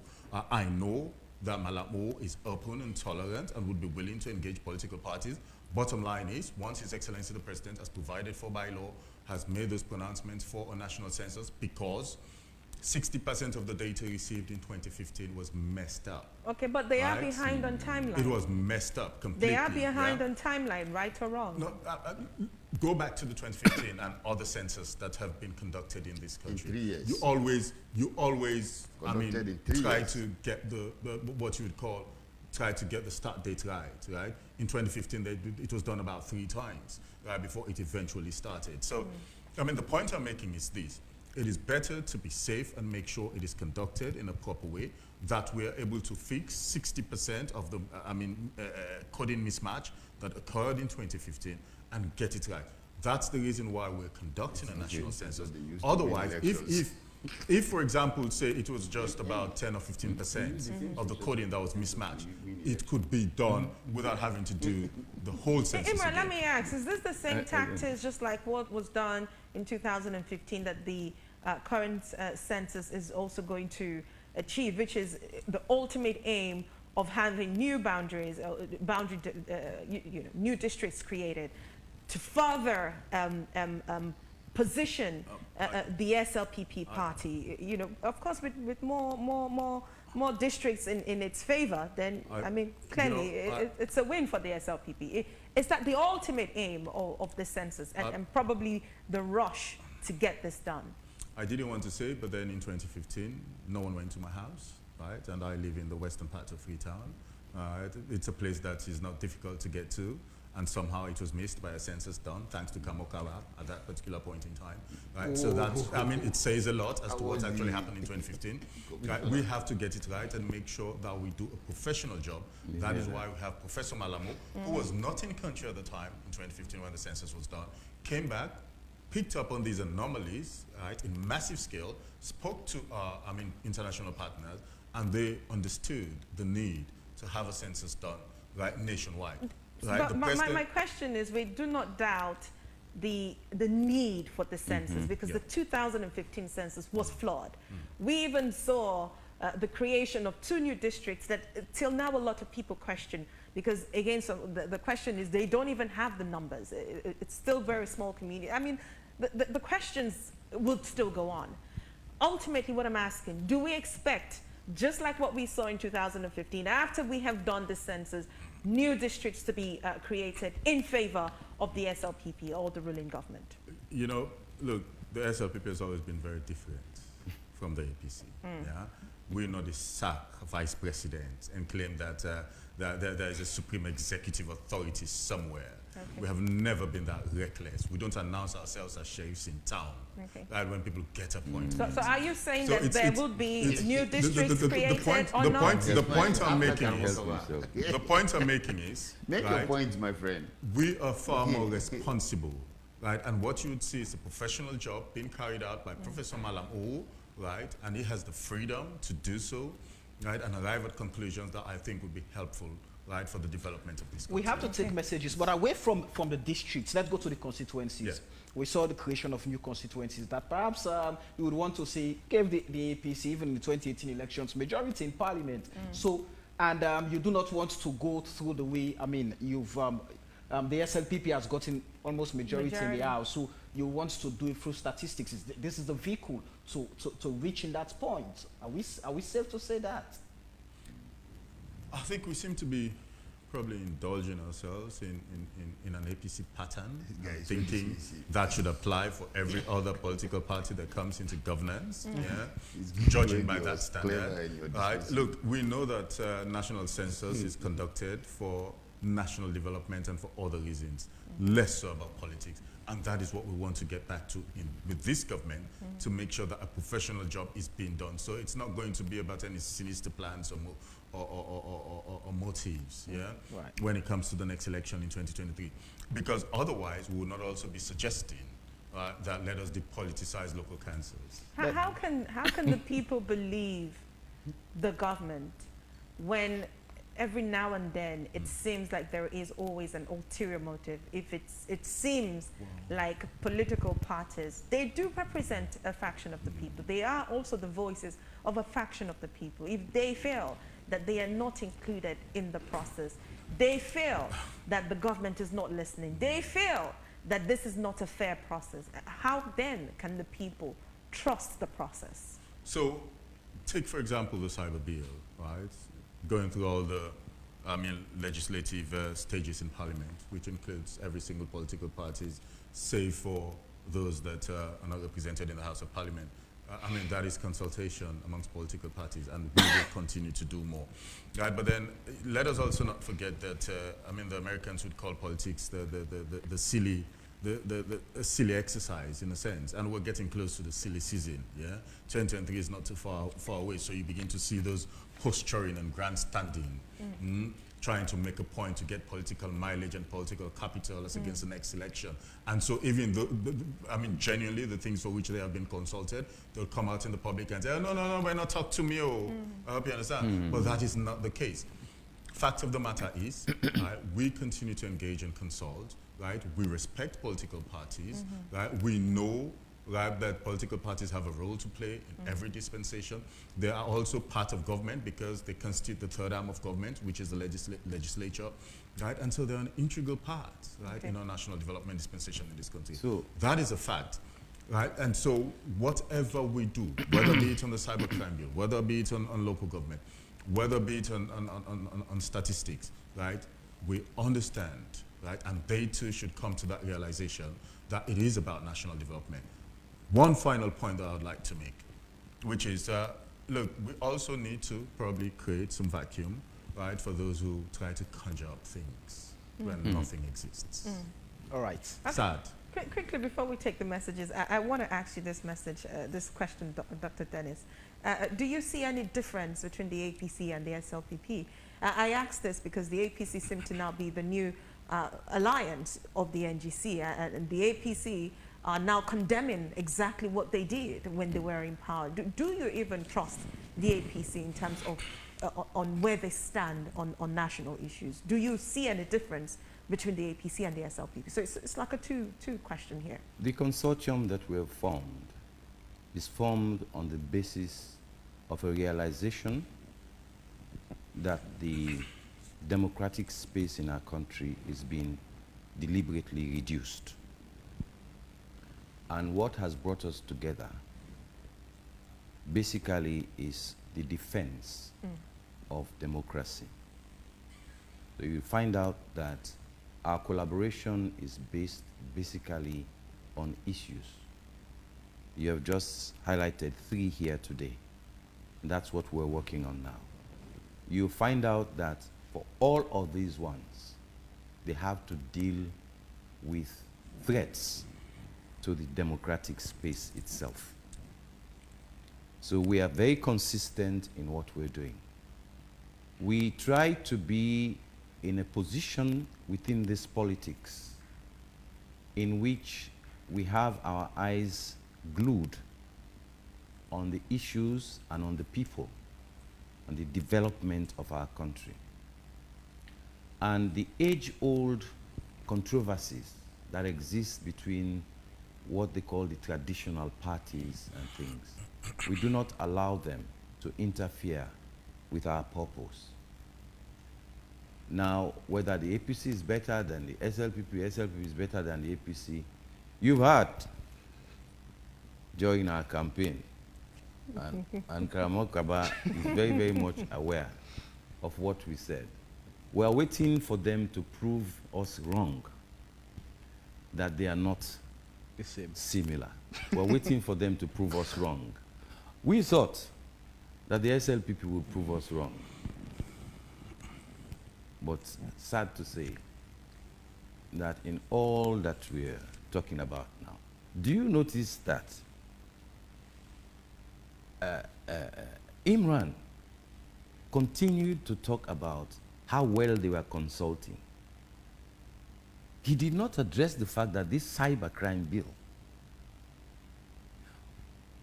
I know that Malam O is open and tolerant and would be willing to engage political parties. Bottom line is, once His Excellency the President has provided for by law, has made those pronouncements for a national census, because 60% of the data received in 2015 was messed up. Okay, but they are behind on timeline. It was messed up completely. They are behind on timeline, right or wrong? No, go back to the 2015 and other census that have been conducted in this country. In 3 years. You always, try years. to get the what you would call, try to get the start date right? In 2015, it was done about 3 times, right, before it eventually started. So, the point I'm making is this. It is better to be safe and make sure it is conducted in a proper way, that we are able to fix 60% of the coding mismatch that occurred in 2015 and get it right. That's the reason why we're conducting a national census. Otherwise, if, for example, say it was just about 10 or 15% of the coding that was mismatched, it could be done without having to do the whole census. Imran, let me ask, is this the same tactics just like what was done in 2015 that the current census is also going to achieve, which is the ultimate aim of having new boundaries, new districts created to further position the SLPP party, of course, with more districts in its favor, then clearly it's a win for the SLPP. Is that the ultimate aim of the census and probably the rush to get this done? I didn't want to say, but then in 2015, no one went to my house, right? And I live in the western part of Freetown. It's a place that is not difficult to get to. And somehow it was missed by a census done, thanks to Kamokawa at that particular point in time. Right? So that's, it says a lot as to what actually happened in 2015. Right? We have to get it right and make sure that we do a professional job. That is why we have Professor Malamo, who was not in country at the time in 2015 when the census was done, came back, picked up on these anomalies, right, in massive scale, spoke to international partners, and they understood the need to have a census done, right, nationwide. Right, but my question is, we do not doubt the need for the census because the 2015 census was flawed. We even saw the creation of 2 new districts that till now a lot of people question, because again, so the question is they don't even have the numbers. It's still very small community. The questions will still go on. Ultimately, what I'm asking, do we expect, just like what we saw in 2015, after we have done the census, new districts to be created in favor of the SLPP or the ruling government? Look, the SLPP has always been very different from the APC. Yeah? We're not the sack vice president and claim that there is a supreme executive authority somewhere. We have never been that reckless. We don't announce ourselves as sheriffs in town. Right, when people get appointed. So are you saying that there would be new districts created or not? The point I'm making is, make your point, my friend. We are far more responsible, right? And what you would see is a professional job being carried out by Professor Malam O, right? And he has the freedom to do so, right? And arrive at conclusions that I think would be helpful, right, for the development of this country. We have to take messages, but away from the districts, let's go to the constituencies. Yeah. We saw the creation of new constituencies that perhaps you would want to see gave the APC, even in the 2018 elections, majority in parliament. So, and you do not want to go through the way, I mean, you've, the SLPP has gotten almost majority in the House, so you want to do it through statistics. This is the vehicle to reaching that point. Are we safe to say that? I think we seem to be probably indulging ourselves in an APC pattern, thinking that should apply for every other political party that comes into governance, judging by that standard. Right? Look, we know that national census is conducted for national development and for other reasons, less so about politics. And that is what we want to get back to with this government, to make sure that a professional job is being done. So it's not going to be about any sinister plans or motives, when it comes to the next election in 2023. Because otherwise, we will not also be suggesting that let us depoliticize local councils. How can the people believe the government when every now and then it seems like there is always an ulterior motive? If it seems like political parties, they do represent a faction of the people. They are also the voices of a faction of the people. If they feel that they are not included in the process, they feel that the government is not listening, they feel that this is not a fair process, how then can the people trust the process? So take, for example, the cyber bill, right? Going through all the legislative stages in Parliament, which includes every single political party, save for those that are not represented in the House of Parliament. That is consultation amongst political parties, and we will continue to do more. Right, but then let us also not forget that, the Americans would call politics the silly exercise, in a sense, and we're getting close to the silly season. 2023 is not too far away, so you begin to see those posturing and grandstanding, trying to make a point to get political mileage and political capital as against the next election. And so even though, genuinely the things for which they have been consulted, they'll come out in the public and say, oh, no, why not talk to me? I hope you understand. But that is not the case. Fact of the matter is, we continue to engage and consult. Right? We respect political parties. Right? We know that political parties have a role to play in every dispensation. They are also part of government because they constitute the third arm of government, which is the legislature. Right? And so they're an integral part, right, in our national development dispensation in this country. So that is a fact. Right? And so whatever we do, whether be it on the cybercrime bill, whether be it on local government, whether be it on statistics, right, we understand. Right? And they too should come to that realization that it is about national development. One final point that I would like to make, which is, look, we also need to probably create some vacuum, right, for those who try to conjure up things when nothing exists. All right. Sad. Quickly, before we take the messages, I want to ask you this this question, Dr. Dennis. Do you see any difference between the APC and the SLPP? I ask this because the APC seem to now be the new alliance of the NGC, and the APC are now condemning exactly what they did when they were in power. Do you even trust the APC in terms of on where they stand on national issues? Do you see any difference between the APC and the SLPP? So it's like a two question here. The consortium that we have formed is formed on the basis of a realization that the democratic space in our country is being deliberately reduced. And what has brought us together basically is the defense of democracy. So you find out that our collaboration is based basically on issues. You have just highlighted 3 here today. And that's what we're working on now. You find out that for all of these ones, they have to deal with threats to the democratic space itself. So we are very consistent in what we're doing. We try to be in a position within this politics in which we have our eyes glued on the issues and on the people, on the development of our country. And the age-old controversies that exist between what they call the traditional parties and things, we do not allow them to interfere with our purpose. Now, whether the APC is better than the SLPP is better than the APC, you've heard during our campaign, and Karamok Kaba is very, very much aware of what we said. We are waiting for them to prove us wrong, that they are not the same. Similar. We're waiting for them to prove us wrong. We thought that the SLPP would prove us wrong. But sad to say that in all that we're talking about now, do you notice that Imran continued to talk about how well they were consulting? He did not address the fact that this cybercrime bill,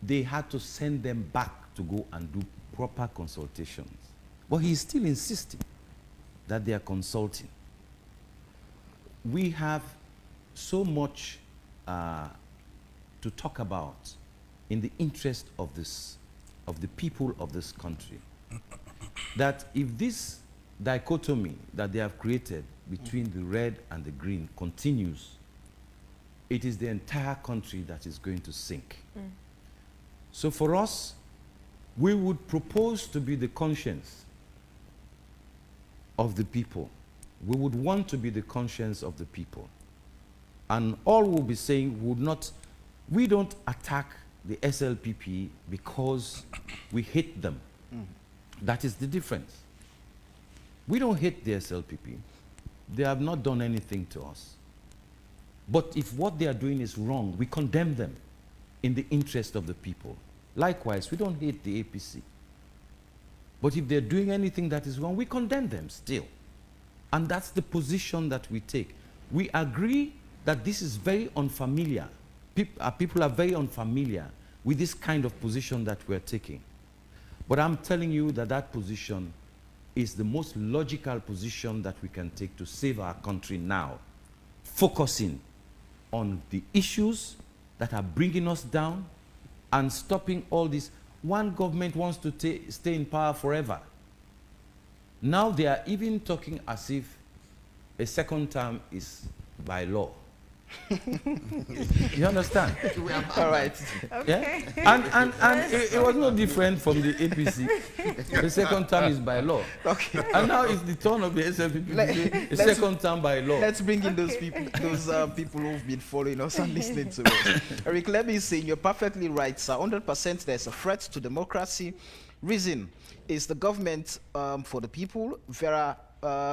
they had to send them back to go and do proper consultations. But he's still insisting that they are consulting. We have so much to talk about in the interest of the people of this country, that if this dichotomy that they have created between the red and the green continues, it is the entire country that is going to sink. So for us, we would propose to be the conscience of the people. We would want to be the conscience of the people. And all we'll be saying we don't attack the SLPP because we hate them. That is the difference. We don't hate the SLPP. They have not done anything to us. But if what they are doing is wrong, we condemn them in the interest of the people. Likewise, we don't hate the APC. But if they're doing anything that is wrong, we condemn them still. And that's the position that we take. We agree that this is very unfamiliar. People are very unfamiliar with this kind of position that we're taking. But I'm telling you that that position is the most logical position that we can take to save our country now, focusing on the issues that are bringing us down and stopping all this. One government wants to stay in power forever. Now they are even talking as if a second term is by law. You understand? All right. Okay. Yeah? And it was no different from the APC. The second term is by law. Okay. And now it's the turn of the SLPP. The second term by law. Let's bring in those people who've been following us and listening to us. Eric, let me say, you're perfectly right, sir. 100% there's a threat to democracy. Reason is the government for the people. There are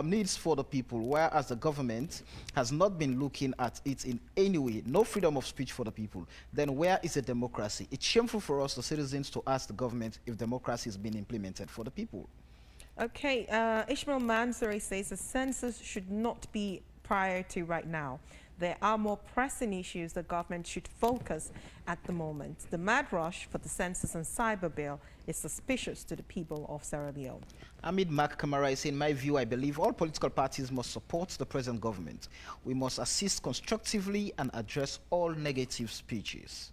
needs for the people, whereas the government has not been looking at it in any way. No freedom of speech for the people. Then where is the democracy? It's shameful for us, the citizens, to ask the government if democracy is being implemented for the people. Okay, Ishmael Mansouri says the census should not be priority right now. There are more pressing issues the government should focus at the moment. The mad rush for the census and cyber bill is suspicious to the people of Sierra Leone. Amid Mark Kamara is in my view, I believe all political parties must support the present government. We must assist constructively and address all negative speeches.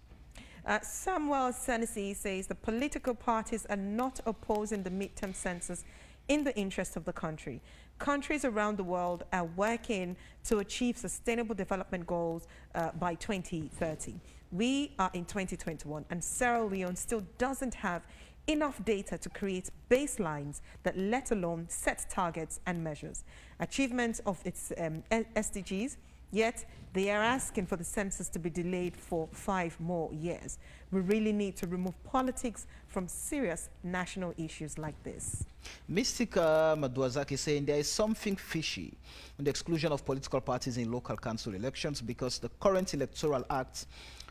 Samuel Senesi says the political parties are not opposing the midterm census in the interest of the country. Countries around the world are working to achieve sustainable development goals by 2030. We are in 2021 and Sierra Leone still doesn't have enough data to create baselines that let alone set targets and measures. Achievement of its SDGs Yet they are asking for the census to be delayed for 5 more years. We really need to remove politics from serious national issues like this. Mystica Maduazaki is saying there is something fishy in the exclusion of political parties in local council elections because the current electoral act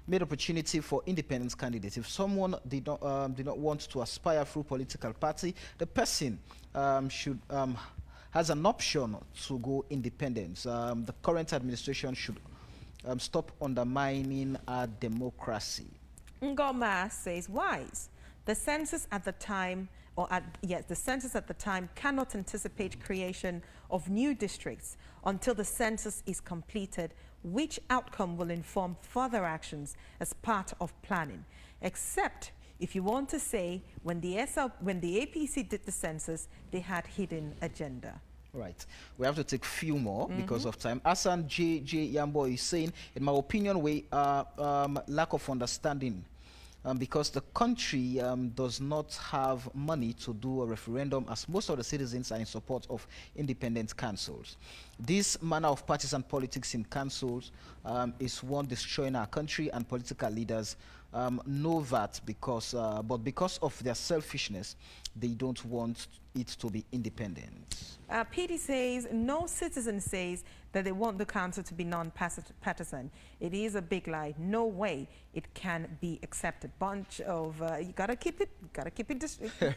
made opportunity for independent candidates. If someone did not want to aspire through political party, the person has an option to go independent. The current administration should stop undermining our democracy. Ngoma says, wise. The census at the time, the census at the time cannot anticipate creation of new districts until the census is completed, which outcome will inform further actions as part of planning. Except if you want to say when the APC did the census, they had hidden agenda. Right. We have to take few more because of time. Asan J. Yambo is saying, in my opinion, lack of understanding because the country does not have money to do a referendum, as most of the citizens are in support of independent councils. This manner of partisan politics in councils is one destroying our country, and political leaders know that but because of their selfishness, they don't want it to be independent. PD says, no citizen says that they want the council to be non-partisan. It is a big lie. No way it can be accepted. Bunch of, you gotta keep it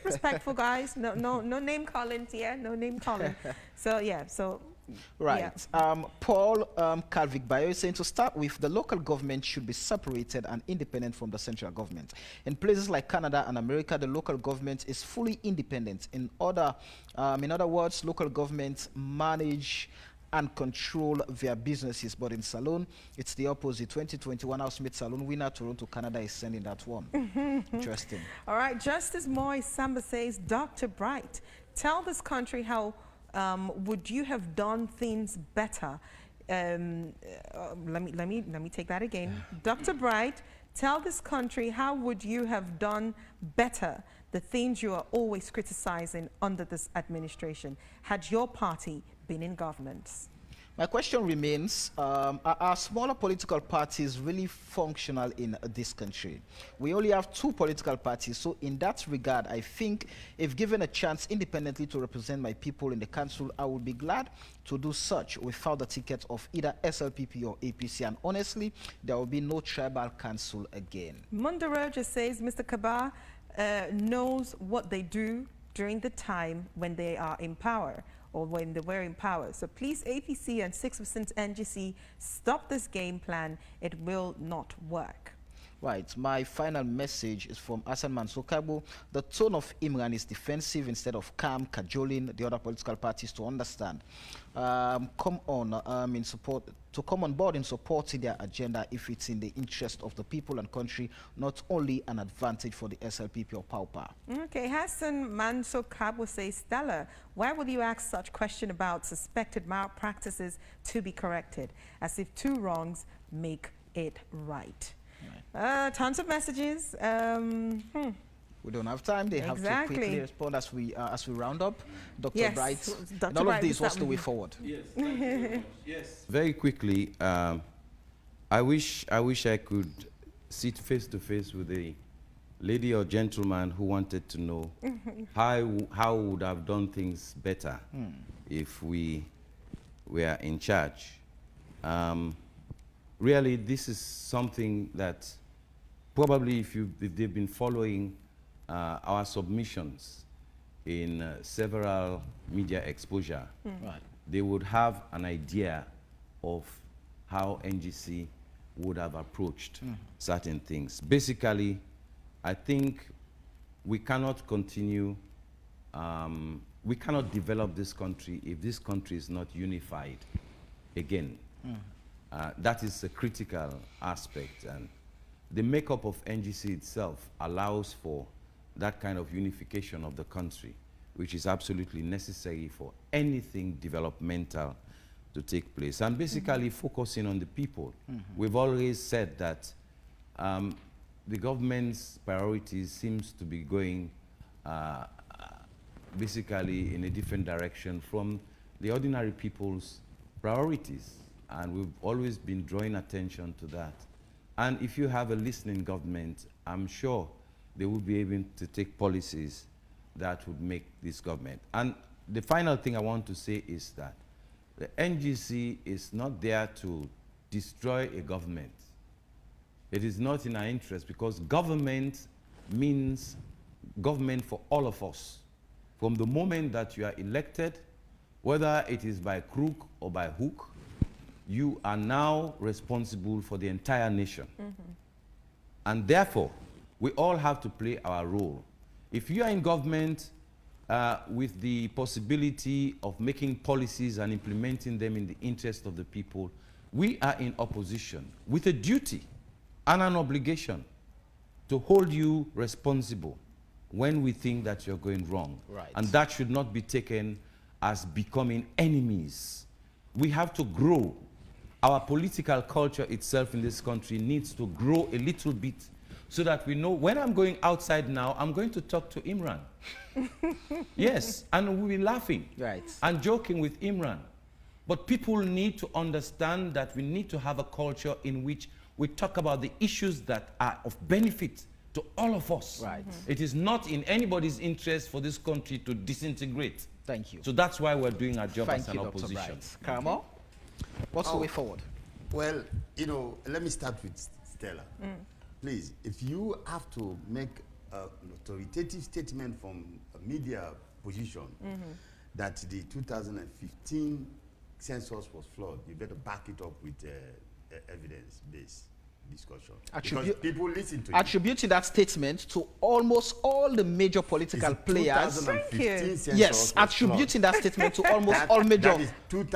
respectful, guys. No name calling here, no name calling. So yeah, so. Right. Yeah. Paul Calvic Bayo is saying, to start with, the local government should be separated and independent from the central government. In places like Canada and America, the local government is fully independent. In other words, local governments manage and control their businesses. But in Salone, it's the opposite. 2021 Housemate Salone winner Toronto, Canada is sending that one. Interesting. All right. Justice Moy Samba says, Dr. Bright, tell this country how would you have done things better? Let me take that again. Dr. Bright, tell this country how would you have done better the things you are always criticizing under this administration had your party been in government? My question remains, are smaller political parties really functional in this country? We only have 2 political parties, so in that regard, I think if given a chance independently to represent my people in the council, I would be glad to do such without the ticket of either SLPP or APC, and honestly, there will be no tribal council again. Mundaro just says, Mr. Kaba knows what they do during the time when they are in power, or when they were in power. So please, APC and 6% NGC, stop this game plan. It will not work. Right. My final message is from Hassan Mansokabo. The tone of Imran is defensive instead of calm, cajoling the other political parties to understand. Come on board in supporting their agenda if it's in the interest of the people and country, not only an advantage for the SLPP or Paupa. Okay, Hassan Mansokabo says, Stella, why will you ask such question about suspected malpractices to be corrected, as if 2 wrongs make it right? Tons of messages. We don't have time. They have to quickly respond as we round up. Dr. Bright, Dr. all Bright, of this, what's the way forward? Yes, thank you very much. Yes. Very quickly, I wish I could sit face to face with a lady or gentleman who wanted to know how we would have done things better if we were in charge. Really, this is something that probably if they've been following our submissions in several media exposure, they would have an idea of how NGC would have approached certain things. Basically, I think we cannot continue, we cannot develop this country if this country is not unified again. That is a critical aspect, and the makeup of NGC itself allows for that kind of unification of the country, which is absolutely necessary for anything developmental to take place. And basically focusing on the people. We've always said that the government's priorities seems to be going basically in a different direction from the ordinary people's priorities. and we've always been drawing attention to that. And if you have a listening government, I'm sure they will be able to take policies that would make this government. And the final thing I want to say is that the NGC is not there to destroy a government. It is not in our interest, because government means government for all of us. From the moment that you are elected, whether it is by crook or by hook, you are now responsible for the entire nation. And therefore, we all have to play our role. If you are in government with the possibility of making policies and implementing them in the interest of the people, we are in opposition with a duty and an obligation to hold you responsible when we think that you're going wrong. Right. And that should not be taken as becoming enemies. We have to grow. Our political culture itself in this country needs to grow a little bit, so that we know when I'm going outside now, I'm going to talk to Imran. Yes, and we'll be laughing and joking with Imran. But people need to understand that we need to have a culture in which we talk about the issues that are of benefit to all of us. Right. It is not in anybody's interest for this country to disintegrate. Thank you. So that's why we're doing our job Thank as an you, opposition. Karamo, what's the way forward? Well, you know, let me start with Stella. Please, if you have to make an authoritative statement from a media position that the 2015 census was flawed, you better back it up with evidence-based discussion. Because people listen to you. Attributing that statement to almost all the major political players. Yes, attributing that statement to almost all major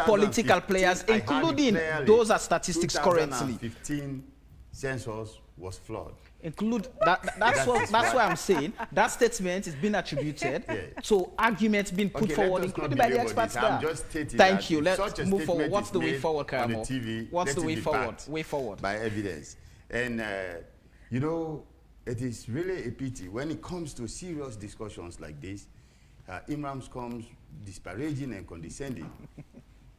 political players, including those are statistics currently. 2015 census was flawed. That's why I'm saying that statement is being attributed to arguments being put forward, including by the experts there. Thank you. Let's move forward. What's the way forward, Karamo? What's the way forward? Way forward. By evidence. And, you know, it is really a pity when it comes to serious discussions like this, Imrams comes disparaging and condescending,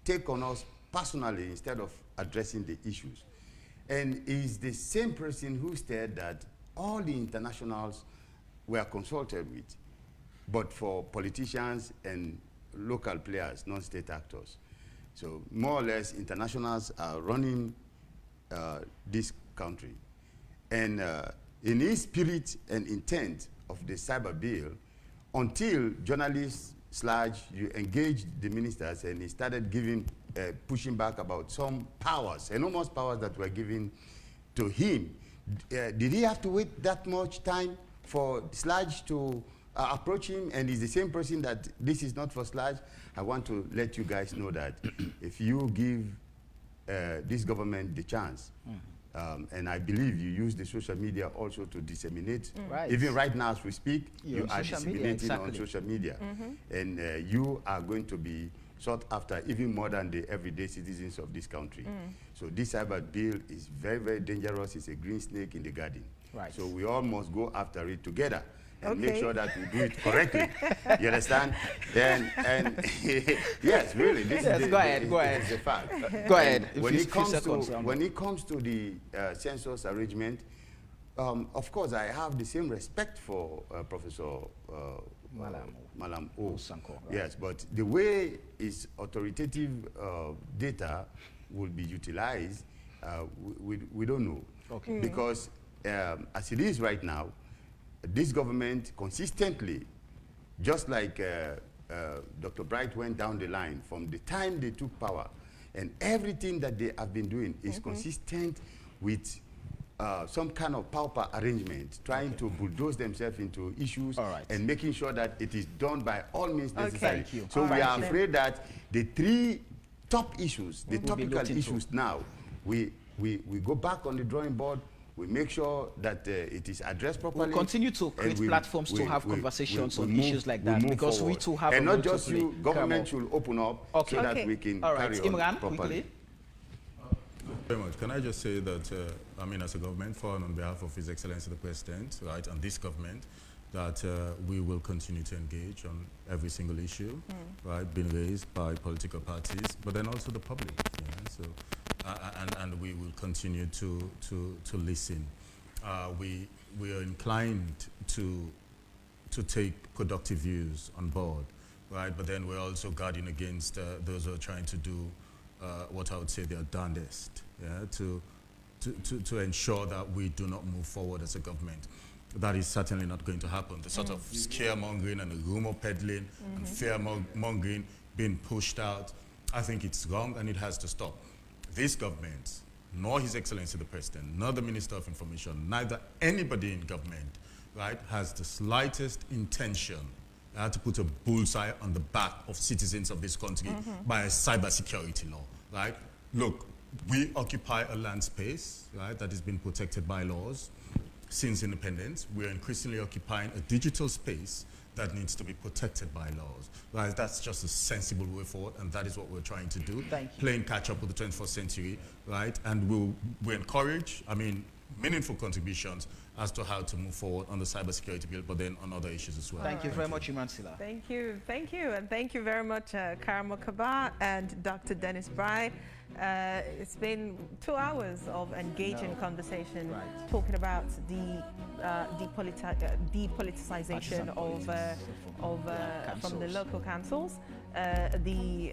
take on us personally instead of addressing the issues. And is the same person who said that all the internationals were consulted with, but for politicians and local players, non-state actors. So more or less, internationals are running this country. And in his spirit and intent of the cyber bill, until journalists you engaged the ministers and he started giving, pushing back about some powers, enormous powers that were given to him. Did he have to wait that much time for Sludge to approach him? And he's the same person that this is not for Sludge. I want to let you guys know that if you give this government the chance, and I believe you use the social media also to disseminate. Even right now as we speak, you are disseminating on social media. And you are going to be sought after even more than the everyday citizens of this country. So this cyber bill is very, very dangerous. It's a green snake in the garden. So we all must go after it together and make sure that we do it correctly. You understand? And yes, really, this is go ahead. It's a fact. Go ahead. When it comes to the census arrangement, of course, I have the same respect for Professor Malam O. Yes, but the way its authoritative data will be utilized, we don't know. Because as it is right now, this government consistently, just like Dr. Bright went down the line from the time they took power, and everything that they have been doing is consistent with some kind of pauper arrangement, trying to bulldoze themselves into issues and making sure that it is done by all means necessary. So we are afraid that the three top issues, the topical issues now, we go back on the drawing board. We make sure that it is addressed properly. We'll continue to create platforms to have conversations on issues like that, because we too have and not just you, government should open up so that we can carry on Imran, properly. quickly. Very much. Can I just say that, I mean, as a government, on behalf of His Excellency the President, right, and this government, that we will continue to engage on every single issue, right, being raised by political parties, but then also the public. Yes. So, and we will continue to listen. We are inclined to take productive views on board, right? But then we're also guarding against those who are trying to do what I would say their darndest, yeah, to ensure that we do not move forward as a government. That is certainly not going to happen. The sort of scaremongering and the rumor peddling and fear-mongering being pushed out, I think it's wrong and it has to stop. This government, nor His Excellency the President, nor the Minister of Information, neither anybody in government, right, has the slightest intention to put a bullseye on the back of citizens of this country by a cybersecurity law, right? Look, we occupy a land space, right, that has been protected by laws since independence. We are increasingly occupying a digital space that needs to be protected by laws, right? That's just a sensible way forward, and that is what we're trying to do. Playing catch up with the 21st century, right? And we encourage, I mean, meaningful contributions as to how to move forward on the cybersecurity bill, but then on other issues as well. Thank you very much, Imansila. Thank you, and thank you very much, Karamo Kaba and Dr. Dennis Bry. It's been 2 hours of engaging conversation, talking about the depoliticization from the local councils, the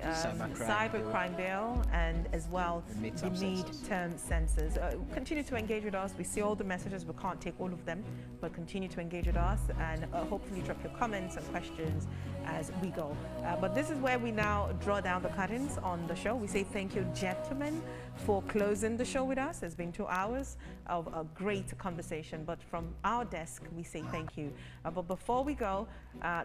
cybercrime bill, and as well the midterm census. Continue to engage with us. We see all the messages. We can't take all of them, but continue to engage with us and hopefully drop your comments and questions as we go. But this is where we now draw down the curtains on the show. We say thank you, gentlemen, for closing the show with us. It's been 2 hours of a great conversation, but from our desk, we say thank you. But before we go,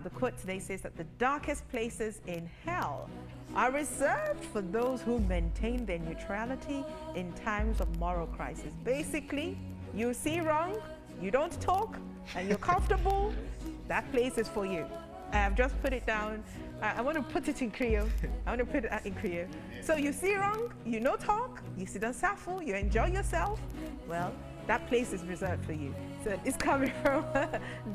the quote today says that the darkest places in hell are reserved for those who maintain their neutrality in times of moral crisis. Basically, you see wrong, you don't talk, and you're comfortable, that place is for you. I have just put it down. I want to put it in Creole. So you see wrong, you no talk, you sit on Safo, you enjoy yourself. Well, that place is reserved for you. So it's coming from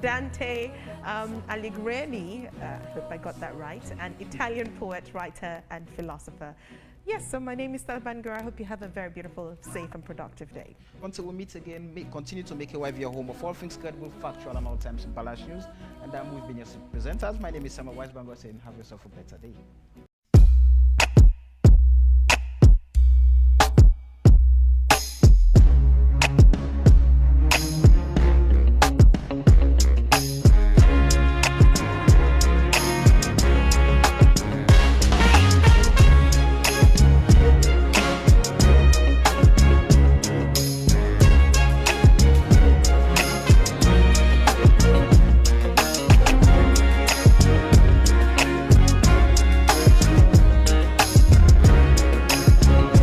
Dante Alighieri, I hope I got that right, an Italian poet, writer, and philosopher. Yes, so my name is Stella Bangura. I hope you have a very beautiful, safe, and productive day. Until we meet again, continue to make your wife your home of all things credible, factual, and all times in balanced news. And we've been your presenters. My name is Samuel Weisbanger saying have yourself a better day.